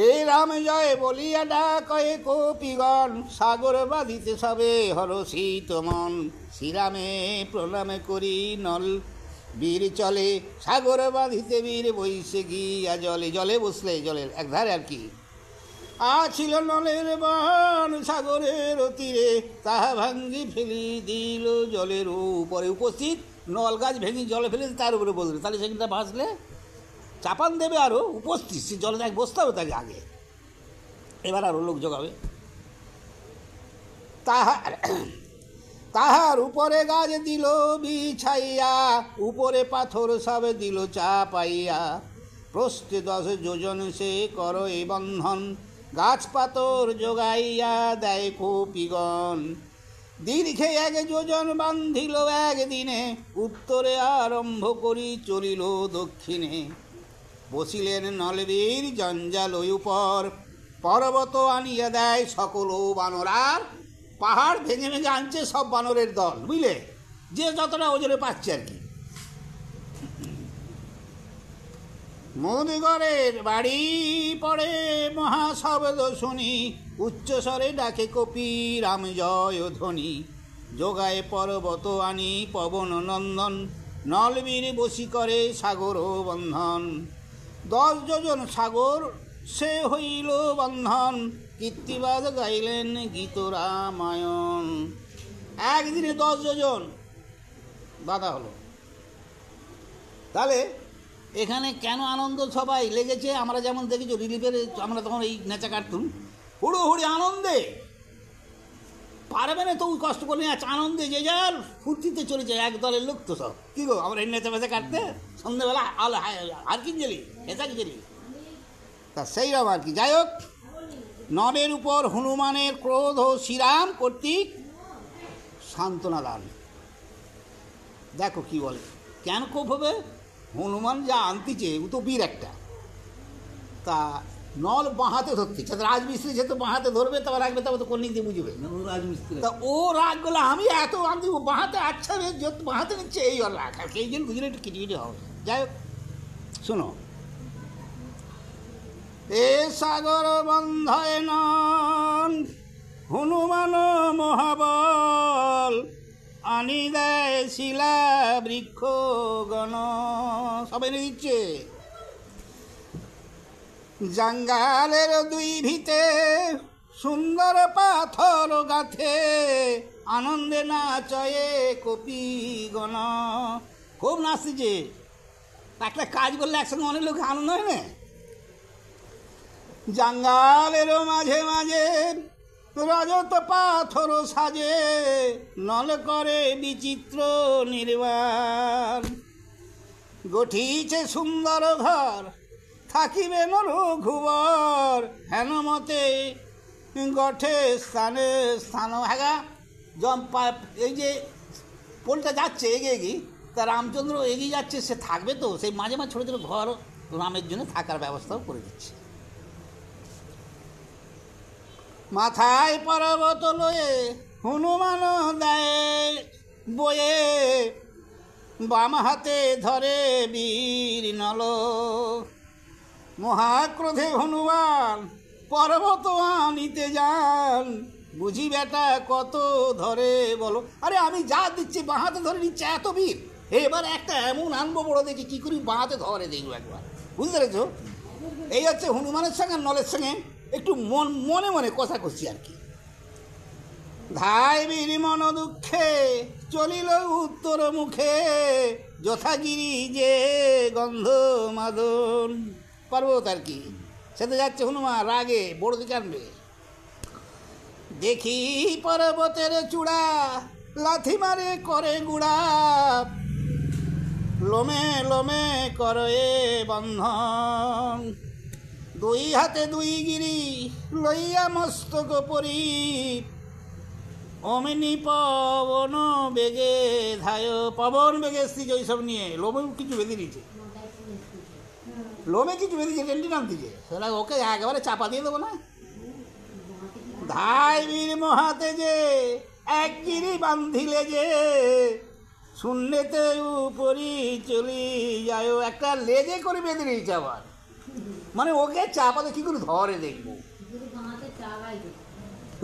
এই রাম জয় বলিয়া ডাকে কপিগণ, সাগর বাঁধিতে সবে হরষিত মন। শ্রীরামে প্রণামে করি নল বীর চলে, সাগর বাঁধিতে বীর বইসে গিয়া জলে। জলে বসলে, জলের একধারে আর কি। আছিল নলের বান সাগরের তীরে, তাহা ভাঙ্গি ফেলি দিল জলের উপরে। উপস্থিত নল গাছ ভেঙে জলে ফেলে তার উপরে বসলে, তাহলে সেখানটা ভাসলে চাপান দেবে। আরও উপস্থিত সে জলে এক বসতে হবে তাকে আগে, এবার আরও লোক জোগাবে। তাহার উপরে গাছ দিল বিছাইয়া, উপরে পাথর সব দিল চাপাইয়া। প্রস্থে 10 যোজন সে করো এ বন্ধন, গাছ পাথর যোগাইয়া দেয় কপিগণ। দীর্ঘে 1 যোজন বান্ধিল একদিনে, উত্তরে আরম্ভ করি চলিল দক্ষিণে। বসিলেন নলবীর জঞ্জাল উপর, পর্বত আনিয়া দেয় সকল বানরার। পাহাড় ভেঙে ভেঙে আনছে সব বানরের দল, বুঝলে, যে যতটা ওজনে পাচ্ছে আর কি। মধুগড়ের বাড়ি পড়ে মহাশব্দ শুনি, উচ্চস্বরে ডাকে কপি রাম জয় ধ্বনি। যোগায় পর্বত আনি পবন নন্দন, নলবীর বসি করে সাগর বন্ধন। 10 যোজন সাগর সে হইল বন্ধন, কীর্তিবাদ গাইলেন গীত রামায়ণ। একদিনে 10 যোজন বাধা হলো। তাহলে এখানে কেন আনন্দ সবাই লেগেছে? আমরা যেমন দেখেছি রিলিফের, আমরা তখন এই নেচা কাটতুম, হুড়োহুড়ি আনন্দে, পারবে না তো কষ্ট করে আছে আনন্দে, যে যার ফুর্তিতে চলেছে এক দলের লোক। তো সব কী গো, আমরা এই নেচা বেচা কাটতে সন্ধ্যেবেলা আলো আর কি জেলি নেচা কি জেলি, তা সেই রকম আর কি। যাই হোক, নবের উপর হনুমানের ক্রোধ ও শ্রীরাম কর্তৃক সান্ত্বনা দান। দেখো কি বলে, কেন কোপ হবে? হনুমান যা আনতিছে, ও তো বীর একটা। তা নল বাঁহাতে ধরতেছে, রাজমিস্ত্রি যেহেতু বাঁহাতে ধরবে, তবে রাখবে, তবে তো কন্যা দিয়ে বুঝবে রাজমিস্ত্রি। তা ও রাগ গেলো, আমি এত আনছি, ও বাঁহাতে, আচ্ছা রে যত বাঁহাতে নিচ্ছে, এই ওর রাগ। আর সেই জন্য বুঝলে একটু কিটিকিটি হবে। যাই হোক, শোনো, এ সাগর বন্ধয় নন হনুমান মহাবল, আনি দেয় শিলা বৃক্ষ গণ। সবাই এনে দিচ্ছে। জঙ্গালের 2 ভিতে সুন্দর পাথর গাথে, আনন্দে নাচয়ে কপি গণ। খুব নাচছে। একটা কাজ করলে একসঙ্গে অনেক লোক আনন্দ হয় না? জঙ্গালেরও মাঝে মাঝে রজত পাথর সাজে, নল করে বিচিত্র নির্বাণ। গঠিছে সুন্দর ঘর, থাকিবে রঘুবর, হেন মতে গঠে স্থানে স্থান। হ্যাঁ, এই যে পোলটা যাচ্ছে এগিয়ে এগিয়ে, তা রামচন্দ্র এগিয়ে যাচ্ছে, সে থাকবে তো, সেই মাঝে মাঝে ছোটো ছোটো ঘর রামের জন্য থাকার ব্যবস্থাও করে দিচ্ছে। মাথায় পর্বত লয়ে হনুমান দেয় বয়ে, বাম হাতে ধরে বীর নল। মহাক্রোধে হনুমান পর্বত আনিতে যান, বুঝি বেটা কত ধরে বলো। আরে আমি যা দিচ্ছি বাঁহাতে ধরে নিচ্ছে, এত বীর, এবার একটা এমন আনবো বড় দেখি কী করি বাঁহাতে ধরে দেখবো একবার। বুঝতে পেরেছ? এই হচ্ছে হনুমানের সঙ্গে নলের সঙ্গে একটু মনে মনে কষাকষি আর কি। ধাই বীর মন দুঃখে চলিল উত্তর মুখে, যথাগিরি যে গন্ধ মাদন। পর্বত আর কি, সেতে যাচ্ছে হনুমান রাগে, বড় দিকে আনবে। দেখি পর্বতের চূড়া, লাথি মারে করে গুড়া, লোমে লোমে করে বন্ধন। 2 হাতে 2 গিরি লইয়া মস্তক পরি, অমিনি পবন বেগে ধায়। পবন বেগে এসছি ওই সব নিয়ে, লোমে কিছু বেঁধে দিয়েছে, লোমে কিছু বেঁধেছে, টেন্টি নামতিছে, সেটা ওকে একেবারে চাপা দিয়ে দেবো না। ধাই বীর মহাতে যে 1 গিরি বান্ধিলে যে, শূন্যতে উপরি চলি যায়। একটা লেজে করে বেঁধে নিয়েছে আবার, মানে ওকে চাপাতে কী করে ধরে দেখবো।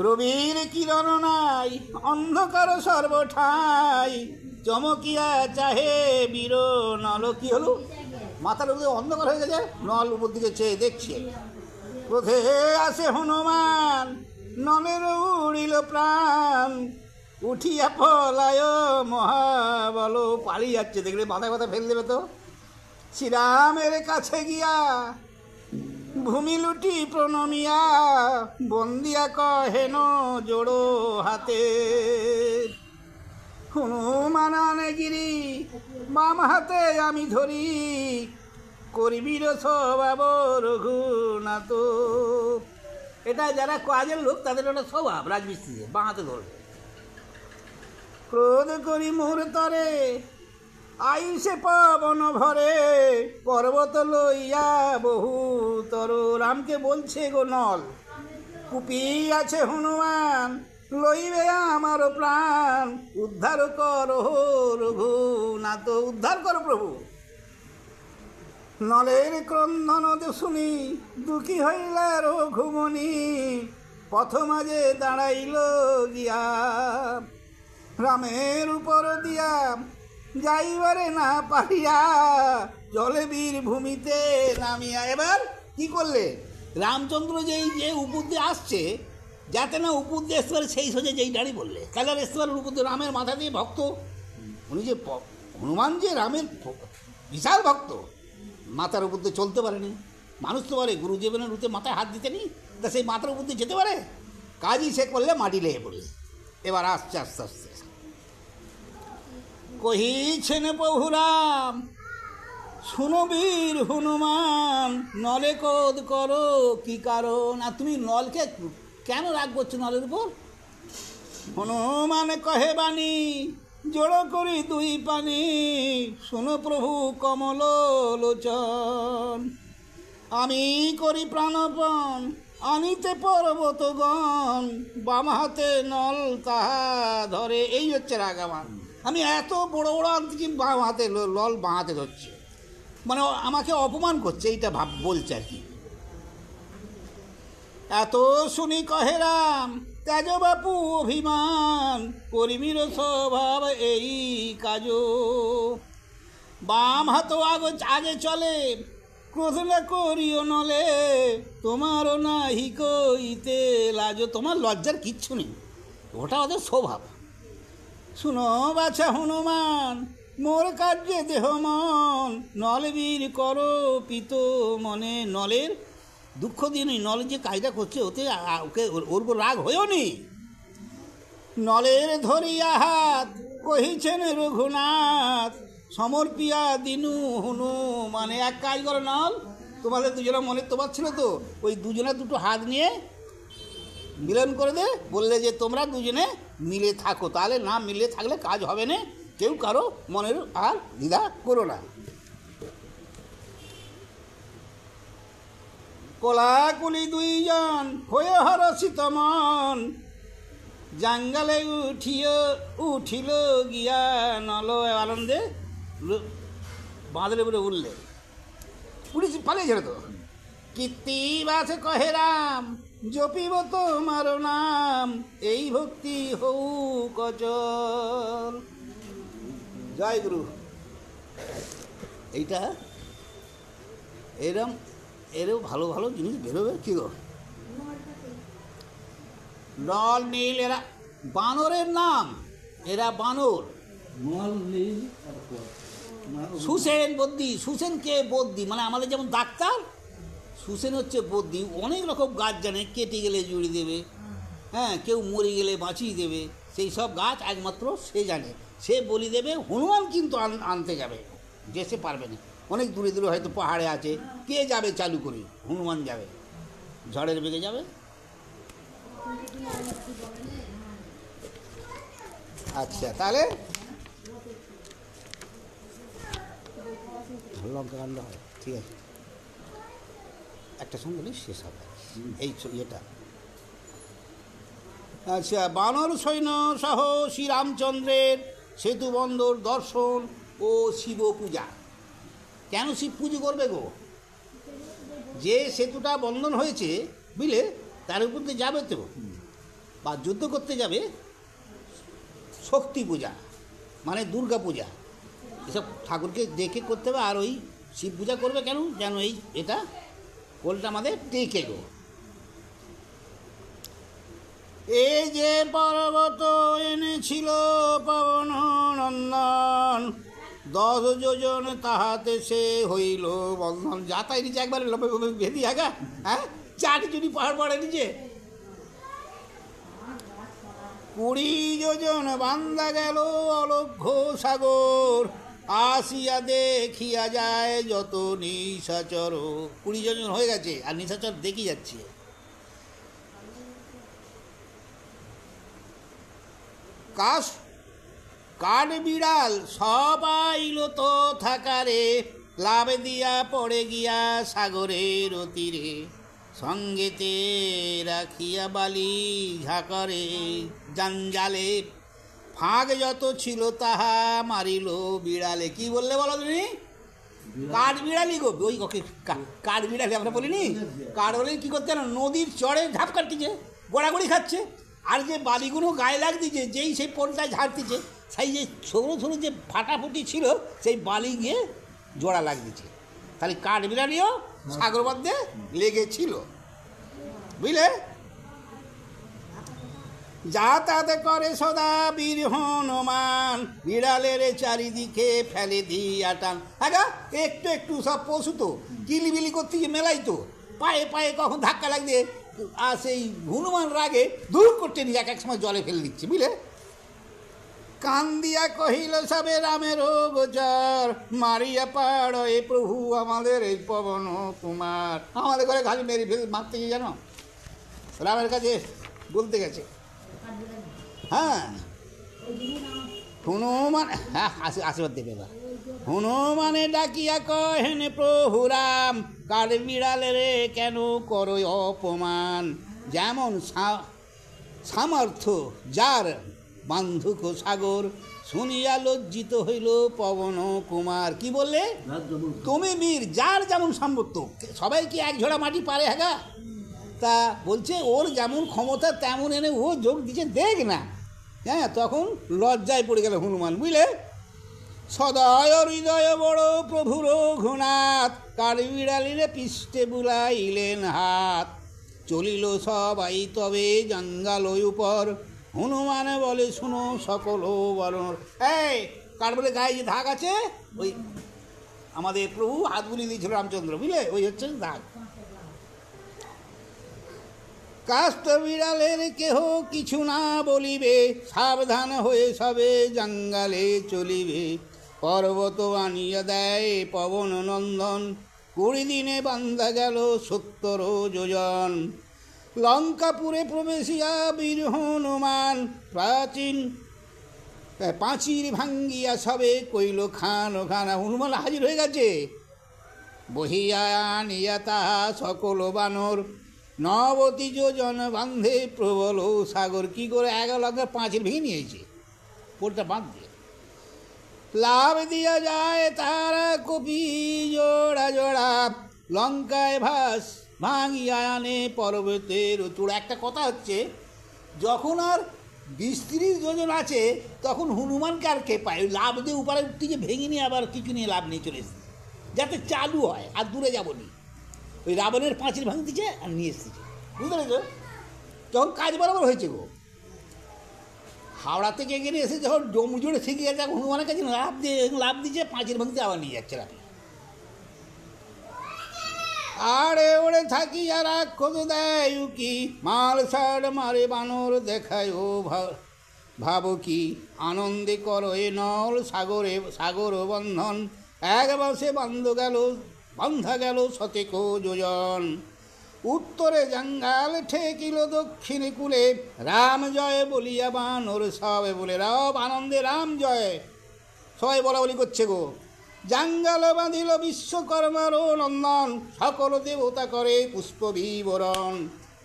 রবির কিরণ নাই, অন্ধকার সর্বঠাই, চমকিয়া চাহে বীর নল। কি হলো? মাথার উপরে অন্ধকার হয়ে গেছে, নল উপর দিকে চেয়ে দেখছে। ক্রোধে আসে হনুমান, নলের উড়িল প্রাণ, উঠিয়া পলায় মহাবল। পালিয়ে যাচ্ছে, দেখলে মাথায় মাথা ফেল দেবে তো। শ্রীরামের কাছে গিয়া ভূমি লুটি প্রণমিয়া, বন্দিয়া কহেন জোড়ো হাতে। হনুমান আনে গিরি বাম হাতে আমি ধরি, করিবির স্বভাব রঘুনাথ। এটা যারা কাজের লোক তাদের একটা স্বভাব, রাজমিস্ত্রিতে বাঁ হাতে ধরবে। ক্রোধ করি মোর তরে আইসে পাবন ভরে, পর্বত লইয়া বহু তর। রামকে বলছে গো নল, কুপি আছে হনুমান, লইবে আমার প্রাণ, উদ্ধার করো রঘুনাথ, উদ্ধার করো প্রভু। নলের ক্রন্দন শুনি দুঃখী হইলা রঘুমণি, পথ মাঝে দাঁড়াইল গিয়া, রামের উপর দিয়া যাইবারে না পারিয়া, জলে বীর ভূমিতে নামিয়া। এবার কি করলে, রামচন্দ্র যে উপর দিয়ে আসছে, যাতে না উপর দিয়ে আসতে পারে সেই সোজা যেই দাঁড়িয়ে বললে, কালার আসতে পারে উপর দিয়ে, রামের মাথা দিয়ে ভক্ত উনি, যে হনুমান যে রামের বিশাল ভক্ত, মাথার উপর দিয়ে চলতে পারেনি। মানুষ তো পারে, গুরু জীবনের রুতে মাথায় হাত দিতে নি, তা সেই মাথার উপর দিয়ে যেতে পারে, কাজই সে করলে মাটি লেগে পড়লে। এবার আসছে আস্তে আস্তে, কহিছেন বহুরাম শুনো বীর হনুমান, নলে ক্রোধ করো কি কারণ। আর তুমি নলকে কেন রাগ করছো নলের উপর? হনুমান কহে বাণী জড়ো করি দুই পানি, শোনো প্রভু কমল লোচন, আমি করি প্রাণপণ আনিতে পর্বতগণ, বাম হাতে নল তাহা ধরে। এই হচ্ছে রাগ আমার, আমি এত বড় বড় আনতেছি, বাম হাতে নল বাঁ হাতে ধরছে, মানে আমাকে অপমান করছে, এইটা বলছে আর কি। এত শুনি কহে রাম ত্যাজ বাপু অভিমান, করিমির স্বভাব এই কাজ, বাম হাত আগে চলে, ক্রোধ না করিও নলে, তোমারও নাহি কইতে লাজ। তোমার লজ্জার কিচ্ছু নেই, ওটা ওদের স্বভাব। শুনো বাছা হনুমান মোর কার্যে দেহ মন, নলবীর করো পিত মনে। নলের দুঃখ দিয়ে নি, নল যে কাজটা করছে ওতে ওকে ওর উপর রাগ হয়েও নি। নলের ধরিয়া হাত কহিছেন রঘুনাথ, সমর্পিয়া দিনু হনু। মানে এক কাজ করো নল, তোমাদের দুজনের মনে তোমার ছিল তো, ওই দুজনে দুটো হাত নিয়ে মিলন করে দে, বললে যে তোমরা দুজনে মিলে থাকো, তাহলে না মিলে থাকলে কাজ হবে না, কেউ কারো মনের আর দ্বিধা করো না। কোলাকুলি দুইজন হয়ে হরষিত মন, জাঙ্গালে উঠিল গিয়া নল। আনন্দে বাঁধলে বলে উঠলে, পুলিশ পালিয়েছিল তো। কীর্তি বাসে কহে রাম জপিব তোমার নাম, এই ভক্তি হউ কচল। জয় গুরু। এইটা এরও ভালো ভালো জিনিস বেরোবে কি গো। নল নীল এরা বানরের নাম, এরা বানর। সুসেন বদ্যি, সুসেন কে বদ্যি, মানে আমাদের যেমন ডাক্তার, সুসেন হচ্ছে বদ্যি, অনেক রকম গাছ জানে, কেটে গেলে জুড়ে দেবে, হ্যাঁ কেউ মরে গেলে বাঁচিয়ে দেবে, সেই সব গাছ একমাত্র সে জানে, সে বলি দেবে। হনুমান কিন্তু আনতে যাবে, যে সে পারবে না, অনেক দূরে দূরে হয়তো পাহাড়ে আছে, কে যাবে চালু করি, হনুমান যাবে, ঝড়ের বেগে যাবে। আচ্ছা তাহলে লঙ্কা কাণ্ড হয়, ঠিক আছে, একটা সঙ্গে শেষ হবে এই ইয়েটা। আচ্ছা, বানর সৈন্য সহ শ্রীরামচন্দ্রের সেতু বন্দর দর্শন ও শিব পূজা। কেন শিব পুজো করবে গো? যে সেতুটা বন্ধন হয়েছে বুঝলে, তার উপর দিয়ে যাবে তো, বা যুদ্ধ করতে যাবে, শক্তি পূজা মানে দুর্গা পূজা, এসব ঠাকুরকে দেখে করতে হবে। আর ওই শিব পূজা করবে কেন? যেন এই এটা কোলটা আমাদের টেকে গো। এই যে পর্বত এনেছিল পবন নন্দন, 10 যোজন তাহাতে সে হইল বন্ধন। যাতাই নিচে একবারে লোপে ভেদি আগা, হ্যাঁ 4 চুরি পাহাড় পড়ে নিচে। 20 যোজন বান্ধা গেল অলক্ষ্য সাগর, আসিয়া দেখিয়া যায় যত নিশাচর। 20 যোজন হয়ে গেছে আর নিশাচর দেখি যাচ্ছে। কাঠ বিড়াল সবাইল তো থাকারে, লাভ দিয়া পড়ে গিয়া সাগরের তীরে, সঙ্গেতে রাখিয়া বালি ঝাঁকরে, জঞ্জালে ফাঁক যত ছিল তাহা মারিল বিড়ালে। কি বললে বলো তুমি? কাঠ বিড়ালি গো, ওই ওকে কাঠ বিড়ালি আমরা বলিনি। কাঠ বলে কী করতে না, নদীর চড়ে ঝাঁপ কাটতেছে, গোড়াগড়ি খাচ্ছে, আর যে বালিগুলো গায়ে লাগতেছে, যেই সেই পোলটায় ঝাড়তেছে, সেই যে সরু সরু যে ফাটাফুটি ছিল সেই বালি গিয়ে জোড়া লাগতেছে। তাহলে কাঠ বিড়ালিও সাগর মধ্যে লেগেছিল, বুঝলে। যাতায়াত করে সদা বীর হনুমান, বিড়ালের চারিদিকে ফেলে দিয়া টান। হ্যাঁ, একটু একটু সব পশু তো কিলিবিলি করতে গিয়ে মেলাই তো, পায়ে পায়ে কখন ধাক্কা লাগবে, আর সেই হনুমান রাগে দূর করতে নিয়ে এক এক সময় জলে ফেলে দিচ্ছে, বুঝলে। কান্দিয়া কহিল সবে রামের গোচর, মারিয়া পাড় এ প্রভু আমাদের এই পবন কুমার। আমাদের ঘরে খালি মেরে ফেল মারতে গিয়ে জানো, রামের কাছে বলতে গেছে। হ্যাঁ, হনুমান, হ্যাঁ আশীর্বাদ দেবে এবার। হনুমানে ডাকিয়া কহেন প্রভু রাম, কাঠ বিড়ালে রে কেন করো অপমান, যেমন সামর্থ্য যার বান্ধুক সাগর, শুনিয়া লজ্জিত হইল পবন কুমার। কি বললে তুমি? বীর যার যেমন সামর্থ্য, সবাই কি এক ঝোড়া মাটি পারে? হ্যাঁ, তা বলছে ওর যেমন ক্ষমতা তেমন এনে ও যোগ দিচ্ছে, দেখ না। হ্যাঁ, তখন লজ্জায় পড়ে গেল হনুমান, বুঝলে। সদয় হৃদয় বড় প্রভু রঘুনাথ, কাঠবিড়ালিরে পৃষ্ঠে বুলাইলেন হাত, চলিল সবাই তবে জঙ্গাল উপর, হনুমানে বলে শুনো সকল বরণ। এই কাঠবিড়ালির গায়ে যে দাগ আছে, ওই আমাদের প্রভু হাত বুলিয়ে দিয়েছিল রামচন্দ্র, বুঝলে, ওই হচ্ছে দাগ। কাষ্ঠ বিড়ালের কেহ কিছু না বলিবে, সাবধান হয়ে সবে জঙ্গালে চলিবে, পর্বত আনিয়া দেয় পবন নন্দন, 20 দিনে বান্ধা গেল 70 যোজন। লঙ্কাপুরে প্রবেশিয়া বীর হনুমান, প্রাচীর ভাঙ্গিয়া সবে কইল খান খানা। হনুমান হাজির হয়ে গেছে, বহিয়া আনিয়া তাহা সকল বানর, 90 যোজন বান্ধে প্রবল সাগর। কি করে 11 লঙ্কার পাঁচিল ভেঙে নিয়েছে, পোলটা বাঁধ দিয়ে। লাভ দিয়া যায় তারা কপি জোড়া জোড়া, লঙ্কায় ভাঙিয়া আনে পর্বতের চূড়া। একটা কথা হচ্ছে, যখন আর 20-30 যোজন আছে, তখন হনুমানকে আর কে পায়? ওই লাভ দিয়ে উপরে উঠতে গিয়ে ভেঙে নিয়ে আবার কিছু নিয়ে লাভ নিয়ে চলে এসেছে, যাতে চালু হয় আর দূরে যাবো নি। ওই রাবণের পাঁচিল ভাঙতেছে আর নিয়ে এসেছে, বুঝতে পেরেছ? যখন কাজ বরাবর হয়েছে গো, হাওড়া থেকে এগিয়ে এসে যখন জমজোড়ে শিখে গেছে, হনুমানের কাছে লাভ দিচ্ছে, পাঁচিল ভাঙতে আবার নিয়ে যাচ্ছে রাখি। আড়ে ওড়ে থাকি আর রাক্ষস দেয় উকি, মাল সার মারে বানর দেখায় ও ভাবো কি, আনন্দে করো এ নল সাগর বন্ধন, এক বাসে বান্ধা গেল 70 যোজন। উত্তরে জঙ্গাল ঠেকিল দক্ষিণে কূলে, রাম জয় বলিয়া বানর সবে বলে। রব আনন্দে রাম জয় সবাই বলা বলি করছে গো। জঙ্গাল বাঁধিল বিশ্বকর্মার নন্দন, সকল দেবতা করে পুষ্প বিবরণ।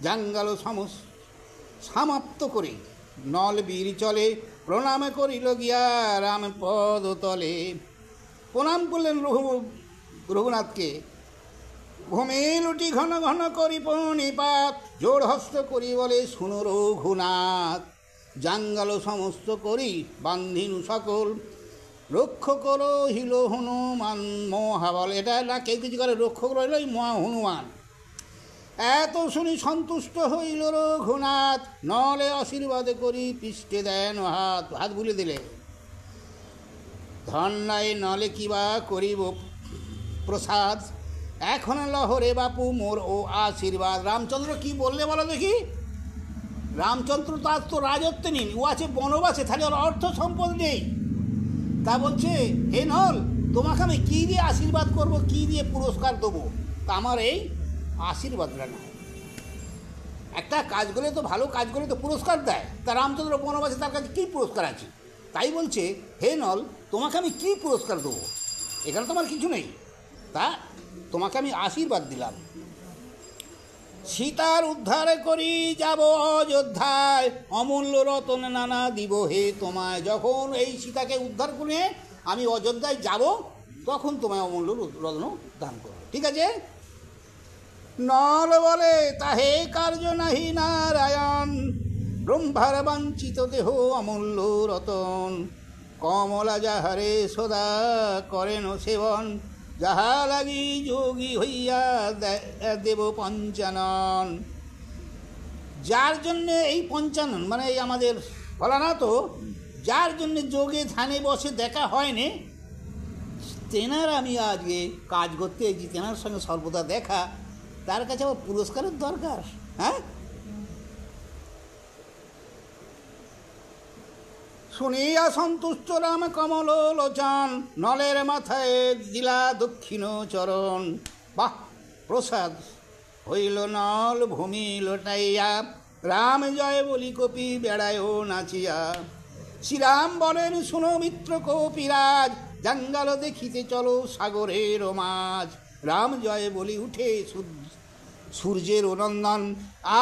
জঙ্গাল সমাপ্ত করে নল বীর চলে, প্রণামে করিল গিয়া রাম পদ তলে। প্রণাম করলেন রঘুনাথকে। ভূমি লুটি ঘন ঘন করি প্রণিপাত, জোড় হস্ত করি বলে শুনো রঘুনাথ। জঙ্গাল সমস্ত করি বান্ধিনু সকল, রক্ষ করো হিল হনুমান মহাবল। এটা না কেউ কিছু করে, রক্ষক রইল ওই মহা হনুমান। এত শুনি সন্তুষ্ট হইল রঘুনাথ, নলে আশীর্বাদ করি পৃষ্ঠে দেন হাত বুলে দিলে। ধন্যায় নলে কিবা করিব প্রসাদ, এখন লহরে বাপু মোর ও আশীর্বাদ। রামচন্দ্র কি বললে বলো দেখি? রামচন্দ্র তার তো রাজত্ব নেই, ও আছে বনবাসে, তাহলে ওর অর্থ সম্পদ নেই। তা বলছে, হে নল, তোমাকে আমি কী দিয়ে আশীর্বাদ করব, কী দিয়ে পুরস্কার দেবো? তা আমার এই আশীর্বাদটা না। একটা কাজ করলে তো, ভালো কাজ করলে তো পুরস্কার দেয়। তা রামচন্দ্র বনবাসে, তার কাছে কী পুরস্কার আছে? তাই বলছে, হে নল, তোমাকে আমি কী পুরস্কার দেবো? এখানে তোমার কিছু নেই, তা তোমাকে আমি আশীর্বাদ দিলাম। সীতার উদ্ধার করি যাব অযোধ্যায়, অমূল্য রতন নানা দিব হে তোমায়। যখন এই সীতাকে উদ্ধার করে আমি অযোধ্যায় যাব, তখন তোমায় অমূল্য রত্ন দান করব। ঠিক আছে? নল বলে, তাহে কার্য নাহি নারায়ণ, ব্রহ্মার বাঞ্ছিত দেহ অমূল্য রতন। কমলা যাহারে সদা করেন সেবন, যাহা লাগি যোগী হইয়া দেব পঞ্চানন। যার জন্যে এই পঞ্চানন, মানে এই আমাদের ভোলানাথ, যার জন্যে যোগে ধ্যানে বসে দেখা হয়নি, তেনার আমি আজকে কাজ করতে এসেছি, তেনার সঙ্গে সর্বদা দেখা, তার কাছে আবার পুরস্কারের দরকার? হ্যাঁ, শুনিয়া সন্তুষ্ট রাম কমল লোচন, নলের মাথায় দিলা দক্ষিণ চরণ। বাহ, প্রসাদ হইল নল ভূমি লোটাইয়া, রাম জয় বলি কপি বেড়ায় নাচিয়া। শ্রীরাম বলেন, শুনো মিত্র কপিরাজ, জঙ্গল দেখিতে চলো সাগরের মাঝ। রাম জয় বলি উঠে সূর্যের নন্দন,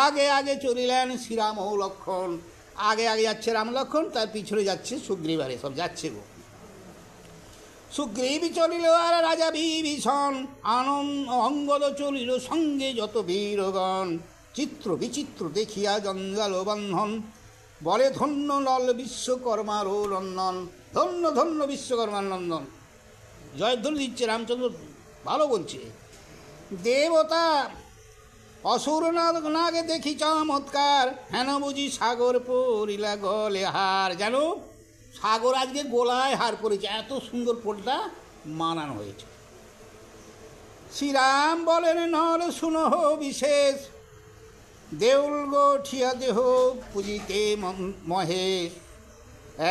আগে আগে চলিলেন শ্রীরাম ও লক্ষণ। আগে আগে যাচ্ছে রাম লক্ষণ, তার পিছনে যাচ্ছে সুগ্রীব, আরে সব যাচ্ছে গো। সুগ্রীব চলিল আর রাজা বিভীষণ, অঙ্গদ চলিল সঙ্গে যত বীরগণ। চিত্র বিচিত্র দেখিয়া জঞ্জাল বন্ধন, বলে ধন্য নল বিশ্বকর্মার ও নন্দন। ধন্য ধন্য বিশ্বকর্মার নন্দন, জয়ধ্বনি দিচ্ছে রামচন্দ্র, ভালো বলছে। দেবতা অসুর নাগে দেখি চমৎকার, হেন বুঝি সাগর পরিলা গলে হার। জানো, সাগর আজকে গোলায় হার পড়েছে, এত সুন্দর পোলটা মানানো হয়েছে। শ্রীরাম বলেন, নল শুনহ বিশেষ, দেউল গঠিয়া দেহ পুজিতে মহেশ।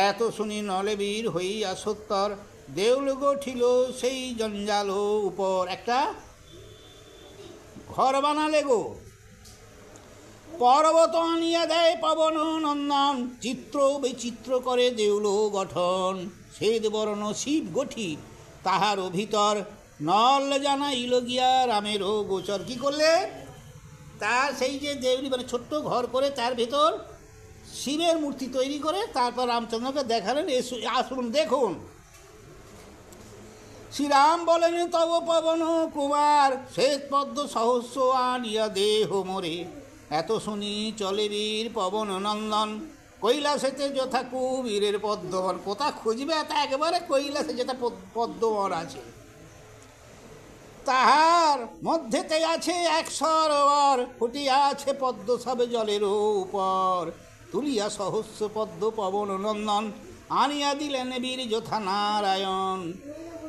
এত শুনি নলে বীর হইয়া সত্তর, দেউল গঠিল সেই জঞ্জাল উপর। একটা ঘর বানালে গো, পর্বত আনিয়া দেয় পবন নন্দন, চিত্র বিচিত্র করে দেউল গঠন। শ্বেত বর্ণ শিব গঠি তাহার ভিতর, নল জানাইল গিয়া রামেরও গোচর। কি করলে? তার সেই যে দেউলি, মানে ছোট্ট ঘর করে তার ভিতর শিবের মূর্তি তৈরি করে, তারপর রামচন্দ্রকে দেখালেন, আসুন দেখুন। শ্রীরাম বলেন, তব পবন কুমার, শ্বেত পদ্ম সহস্র আনিয়া দেহ মোরে। এত শুনি চলে বীর পবন নন্দন, কৈলাসেতে যথা কুবীরের পদ্মবন। কোথা খুঁজবে? তা একেবারে কৈলাসে যেটা পদ্মবন আছে, তাহার মধ্যেতে আছে এক সরোবর, ফুটিয়া আছে পদ্ম সবে জলের উপর। তুলিয়া সহস্র পদ্ম পবন নন্দন, আনিয়া দিলেন বীর যথা নারায়ণ।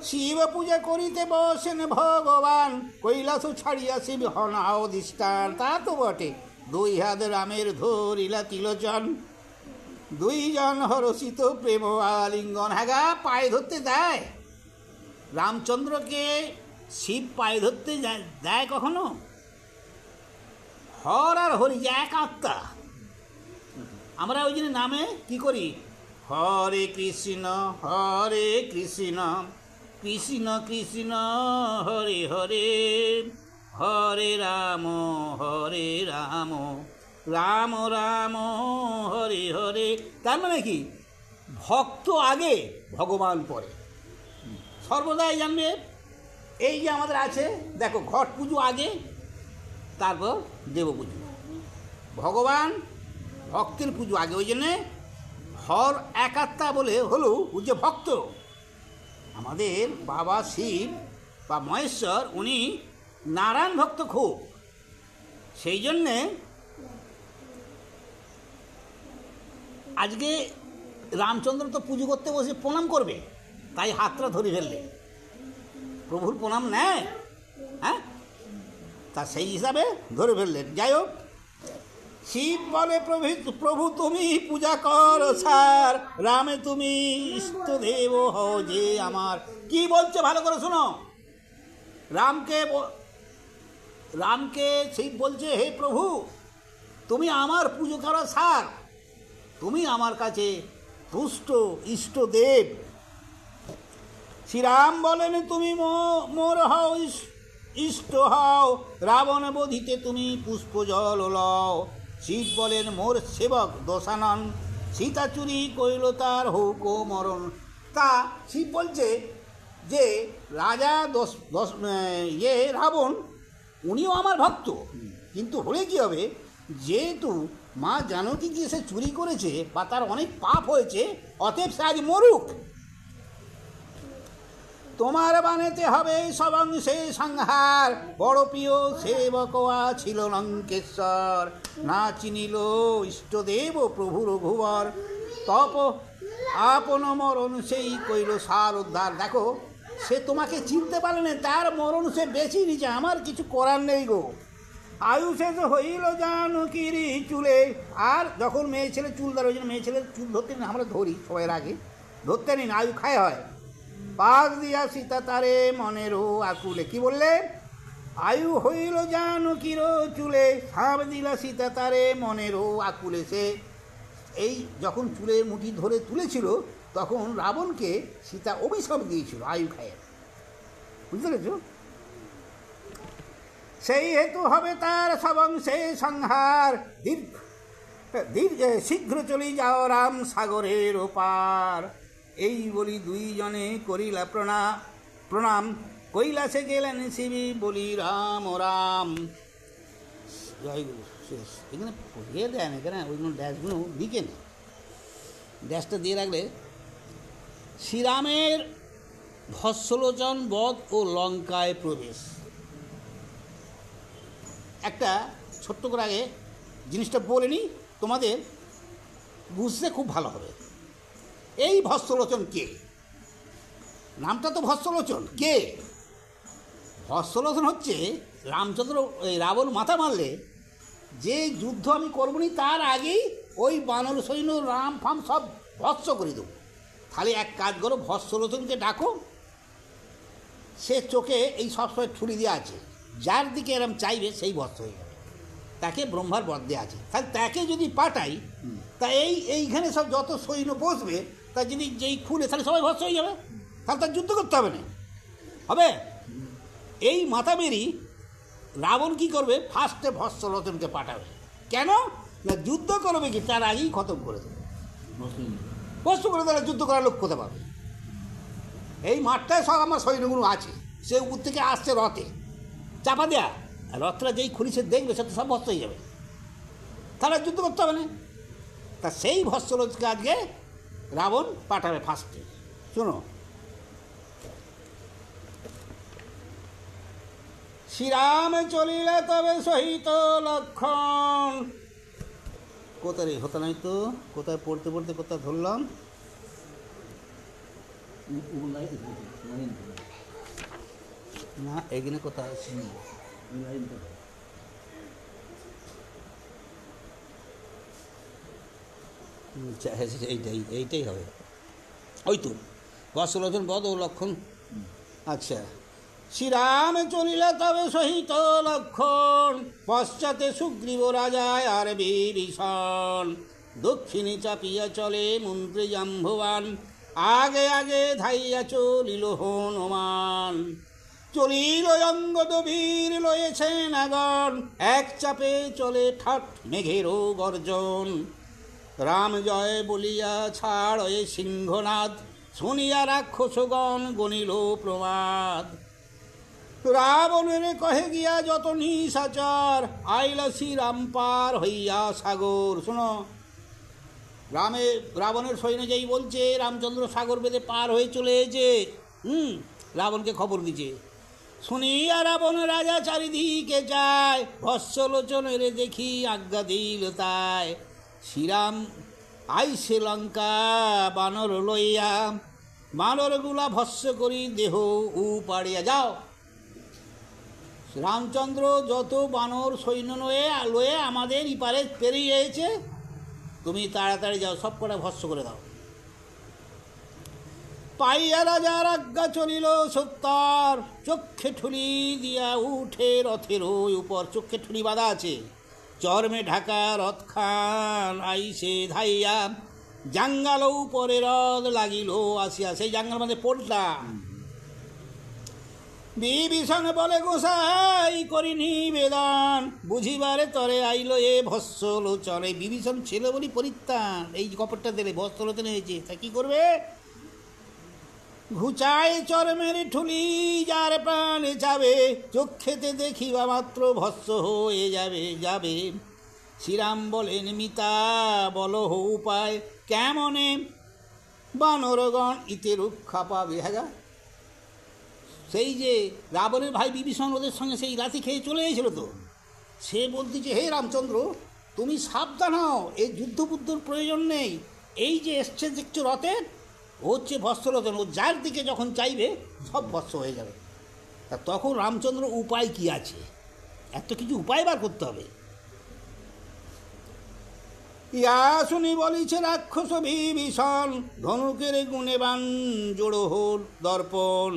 শিব পূজা করিতে বসেন ভগবান, কৈলাস ছাড়িয়া শিব হন অধিষ্ঠান। তা তো বটে, দুই হাত রামের ধরিলা তিলোচন, দুইজন হরষিত প্রেম আলিঙ্গন। হ্যাঁ, পায়ে ধরতে দেয় রামচন্দ্রকে শিব, পায়ে ধরতে দেয় কখনো? হর আর হরি যে এক আত্মা। আমরা ওই জন্য নামে কি করি, হরে কৃষ্ণ কৃষ্ণ কৃষ্ণ হরে হরে, হরে রাম রাম রাম হরে হরে। তার মানে কি, ভক্ত আগে, ভগবান পরে, সর্বদাই জানবে। এই যে আমাদের আছে, দেখো, ঘট পুজো আগে, তারপর দেব পুজো। ভগবান ভক্তের পুজো আগে, ওই জন্যে হর একাত্মা বলে হলো যে ভক্ত। আমাদের বাবা শিব বা মহেশ্বর, উনি নারায়ণ ভক্ত খুব, সেই জন্যে আজকে রামচন্দ্র তো পুজো করতে বসে প্রণাম করবে, তাই হাতটা ধরে ফেললে, প্রভুর প্রণাম নেয়, হ্যাঁ, তা সেই হিসাবে ধরে ফেললেন। যাই হোক, শিব বলে প্রভু তুমি পূজা করো স্যার, রামে তুমি ইষ্টদেব হও যে আমার। কি বলছে ভালো করে শোনো। রামকে শিব বলছে, হে প্রভু তুমি আমার পুজো করো স্যার, তুমি আমার কাছে তুষ্ট ইষ্টদেব। শ্রীরাম বলেন তুমি মোর হও ইষ্ট হও, রাবণ বধিতে তুমি পুষ্প জল লও। শিব বলেন মোর সেবক দশানন, সীতা চুরি কইল তার হোক মরণ। তা শিব বলছে যে রাজা রাবণ উনিও আমার ভক্ত, কিন্তু হলে কী হবে, যেহেতু মা জানকীকে সে চুরি করেছে বা তার অনেক পাপ হয়েছে, অতএব সে আজ মরুক। তোমার বানেতে হবে সবংশে সংহার, বড় প্রিয় সেবকয়া ছিল লঙ্কেশ্বর। না চিনিল ইষ্টদেব প্রভু রঘুবর, তপ আপন মরণ সেই কইল সার উদ্ধার। দেখো সে তোমাকে চিনতে পারে না, তার মরণ সে বেশি নিচে, আমার কিছু করার নেই গো। আয়ু শেষ হইল জানকীর চুলে। আর যখন মেয়ে ছেলে চুল ধরে, ওই জন্য মেয়ে ছেলের চুল ধরতে না, আমরা ধরি সবাই আগে, ধরতে নিন, আয়ু খায় হয়। পাক দিয়া সীতা তারে মনেরও আকুলে। কি বললে? আয়ু হইল জানকীর চুলে, সাপ দিলা সীতা তারে মনেরও আকুলে। সে এই যখন চুলের মুঠি ধরে তুলেছিল তখন রাবণকে সীতা অভিশাপ দিয়েছিল আয়ু খায়ের, বুঝতে পেরেছ? সেই হেতু হবে তার সবংশে সংহার, শীঘ্র চলি যাও রাম সাগরের ওপার। এই বলি দুইজনে করিলা প্রণাম, কৈলাসে গেলেন শিবি বলি রাম রাম। জয়গুরু শেষ। এখানে পড়িয়ে দেয় না, এখানে ওইগুলো ড্যাশগুলো লিখে নেই, ড্যাশটা দিয়ে রাখলে। শ্রীরামের ভস্মলোচন বধ ও লঙ্কায় প্রবেশ। একটা ছোট্ট করে আগে জিনিসটা বলে নিই, তোমাদের বুঝতে খুব ভালো হবে। এই ভস্মলোচন কে? নামটা তো ভস্মলোচন। কে ভস্মলোচন? হচ্ছে রামচন্দ্র, রাবণ মাথা মারলে যে যুদ্ধ আমি করবো নি তার আগেই ওই বানর সৈন্য রাম ফাম সব ভস্ম করে দেবো। তাহলে এক কাজ করো, ভস্মলোচনকে ডাকো, সে চোখে এই সবসময় ছুরি দিয়ে আছে, যার দিকে এরম চাইবে সেই ভস্ম হয়ে যাবে, তাকে ব্রহ্মার বর দেওয়া আছে। তাহলে তাকে যদি পাঠাই, তা এইখানে সব যত সৈন্য বসবে, তা যদি যেই খুলে তাহলে সবাই ভস্ম হয়ে যাবে, তাহলে তার যুদ্ধ করতে হবে না, হবে? এই মাথা মেরি রাবণ কী করবে, ফার্স্টে ভস্মলোচনকে পাঠাবে। কেন না, যুদ্ধ করবে কি তার আগেই খতম করে দেবে, ভস্ম করে তারা যুদ্ধ করার লোক কোথা পাবে? এই মাঠটায় সব আমার সৈন্যগুলো আছে, সে উপর থেকে আসছে রথে চাপা দেয়া, রথটা যেই খুলিছে দেখবে সে তো সব ভস্ম হয়ে যাবে, তাহলে যুদ্ধ করতে হবে না। তা সেই ভস্মলোচনকে আজকে রাবণ পাঠাবে ফার্স্টে। শোনো, শ্রীরাম চলিলে তবে সহিত লক্ষণ। কোথায় রে হতো নাই তো, কোথায় পড়তে পড়তে কোথায় ধরলাম, না এখানে কোথায় আছে, এইটাই হবে, ওই তো ভস্মলোচন বধ ও লক্ষণ। আচ্ছা, শ্রীরাম চলিলে তবে সহিত লক্ষণ, পশ্চাতে সুগ্রীব রাজায় আর বিভীষণ। দক্ষিণে চাপিয়া চলে মন্ত্রী জাম্ববান, আগে আগে ধাইয়া চলিল হনুমান। চলিল অঙ্গদ বীর লয়েছেন আগন, এক চাপে চলে ঠাট মেঘেরও গর্জন। রাম জয় বলিয়া ছাড় এ সিংহনাদ, শুনিয়া রাক্ষসগণ গণিল প্রমাদ। রাবণের কহে গিয়া যত নিশাচার, আইলা শ্রীরাম পার হইয়া সাগর। শোনো, রাবণের সৈন্য যেই বলছে রামচন্দ্র সাগর বেঁধে পার হয়ে চলে এসেছে, রাবণকে খবর দিচ্ছে। শুনিয়া রাবণ রাজা চারিদিকে যায়, ভস্মলোচনের দেখি আজ্ঞা দিল তাই। শ্রীরাম আইসে লঙ্কা বানর লইয়া, বানরগুলা ভস্ম করি দেহ উপাড়িয়া। যাও রামচন্দ্র যত বানর সৈন্য লয়ে আমাদের ইপারে পেরিয়ে এসেছে, তুমি তাড়াতাড়ি যাও, সব কটা ভস্ম করে দাও। পাইয়া রাজার আজ্ঞা চলিল সত্তর, চক্ষে ঠুলি দিয়া উঠে রথের ওই উপর। চক্ষে ঠুলি বাঁধা আছে, চর্মে ঢাকা রথ খান আইসে ধাইয়া, জাঙ্গাল উপরে রথ লাগিল আসিয়া। সেই জাঙ্গাল মানে পড়লাম। বিভীষণ বলে গোসাই করি নিবেদন, বুঝিবারে তরে আইল এ ভস্মলোচন। এই বিভীষণ ছিল বলি পরিত্রাণ, এই কপটটা দিলে ভস্মলোচন হয়েছে, তা কি করবে? ঘুচায় চরমের ঠুলি যার প্রাণে যাবে, চক্ষেতে দেখিবা মাত্র ভস্ম হয়ে যাবে যাবে। শ্রীরাম বলেন মিতা বল হো উপায়, কেমনে বানরগণ ইতে রক্ষা পাবে। হ্যাঁ, সেই যে রাবণের ভাই বিভীষণ ওদের সঙ্গে সেই রাতি খেয়ে চলে এসেছিল, তো সে বলতেছে হে রামচন্দ্র তুমি সাবধান হও, এই যুদ্ধবুদ্ধর প্রয়োজন নেই। এই যে এসছে দেখছো রথের, ও হচ্ছে ভস্মলোচন, ও যার দিকে যখন চাইবে সব ভস্ম হয়ে যাবে। তা তখন রামচন্দ্র উপায় কি আছে, এত কিছু উপায় বার করতে হবে। ইয়া শুনি বলিছে রাক্ষস বিভীষণ, ধনুকের গুণেবান জোড়ো হোল দর্পণ।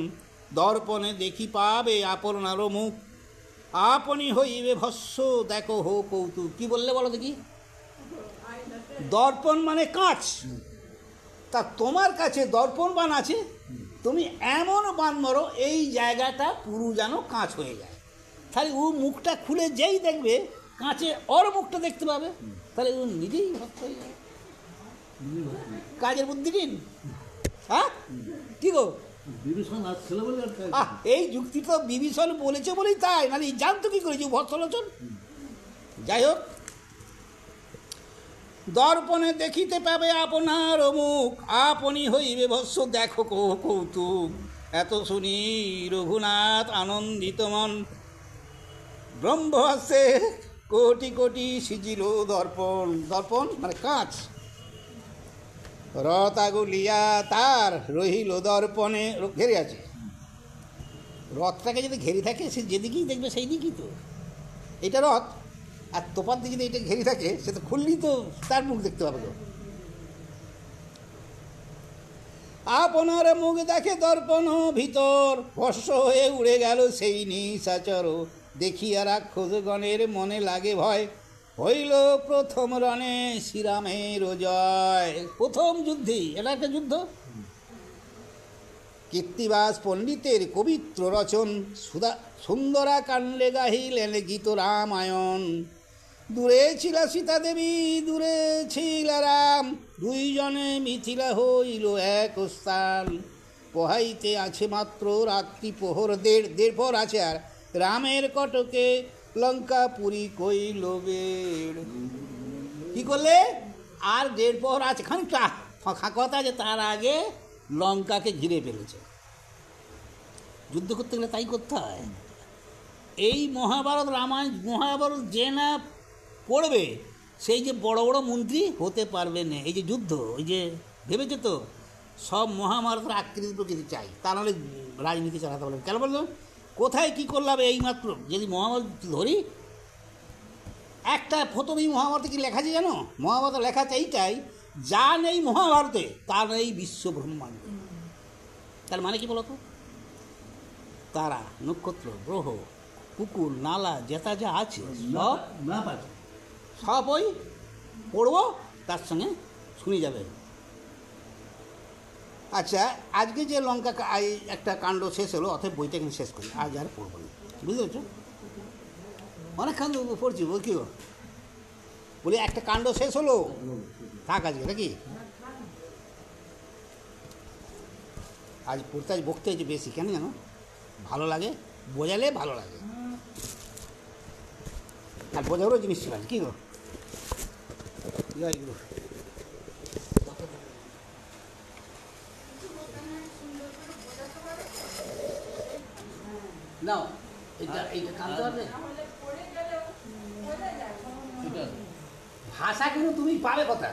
দর্পণে দেখি পাবে আপনার মুখ, আপনি হইবে ভস্ম দেখো হো কৌতুক। কি বললে বলো দেখি? দর্পণ মানে কাঁচ, তা তোমার কাছে দর্পণ বান আছে, তুমি এমন বান মারো এই জায়গাটা পুরো যেন কাঁচ হয়ে যায়। তাহলে ও মুখটা খুলে যেই দেখবে কাঁচে ওর মুখটা দেখতে পাবে, তাহলে ও নিজেই ভস্ম হয়ে যাবে। কাজের বুদ্ধি দিন। হ্যাঁ কি গো, বিভীষণ আসছিল বলে এই যুক্তি তো বিভীষণ বলেছে বলেই তাই, নাহলে জানতো কি করেছে ভস্মলোচন। যাই হোক, দর্পণে দেখিতে পাবে আপনার মুখ, আপনি হইবে ভস্ম দেখো কৌতুক। এত শুনি রঘুনাথ আনন্দিত মন, ব্রহ্মহাস্যে কোটি কোটি সিজিল দর্পণ। দর্পণ মানে কাঁচ। রথ আগুলিয়া তার রহিল দর্পণে, ঘেরে আছে। রথটাকে যদি ঘেরে থাকে সে যেদিকেই দেখবে সেই দিকেই তো। এটা রথ, আর তোপার দিকে যদি এটা ঘেরে থাকে সে তো খুললেই তো তার মুখ দেখতে পাবে তো। আপনার মুখ দেখে দর্পণ ভিতর, ভস্ম হয়ে উড়ে গেল সেই নিশাচর। দেখিয়া রাক্ষসগণের মনে লাগে ভয়, হইল প্রথম রণে শ্রীরামের জয়। প্রথম যুদ্ধে, এটা একটা যুদ্ধ। কীর্তিবাস পণ্ডিতের পবিত্র রচন, সুন্দরা কাণ্ডে গাহিলেন গীত রামায়ণ। দূরে ছিল সীতা দেবী, দূরে ছিল রাম, দুইজনে মিথিলা হইল এক স্থান। পোহাইতে আছে মাত্র রাত্রি প্রহর, দেড় পর আছে, আর রামের কটকে লঙ্কাপুরী কইল বেড়। কি করলে? আর দেড় পর আছে, খানিকটা ফাঁকা কথা যে তার আগে লঙ্কাকে ঘিরে ফেলেছে। যুদ্ধ করতে গেলে তাই করতে হয়। এই মহাভারত রামায়ণ মহাভারত যে না পড়বে সেই যে বড় বড় মন্ত্রী হতে পারবে না। এই যে যুদ্ধ, ওই যে ভেবেছে তো সব মহাভারতের আকৃতি প্রকৃতি চাই, তা নাহলে রাজনীতি চালাতে পারবে। কেন বলতো কোথায় কী করলাম? এইমাত্র যদি মহাভারত ধরি, একটা প্রথমেই মহাভারতে কি লেখা আছে জানো? মহাভারত লেখা আছে এইটাই, যা নেই মহাভারতে তা নেই বিশ্ব ব্রহ্মাণ্ড। তার মানে কি বলতো? তারা, নক্ষত্র, গ্রহ, পুকুর, নালা, যেটা যা আছে সব ওই পড়বো, তার সঙ্গে শুনে যাবে। আচ্ছা, আজকে যে লঙ্কা একটা কাণ্ড শেষ হলো, অথবা বইটা কিন্তু শেষ করি, আজ আর পড়বো না, বুঝতে পারছো? অনেক কাণ্ড পড়ছি, বল কি বলি, একটা কাণ্ড শেষ হলো, থাক আজকে নাকি? আজ পড়তে আজ বকতে হয়েছে বেশি, কেন জানো? ভালো লাগে, বোঝালে ভালো লাগে, আর বোঝারও জিনিস ছিল কি গো। নাও এইটা কাঁদতে পারবে, ভাষা কিন্তু তুমি পাবে কথা।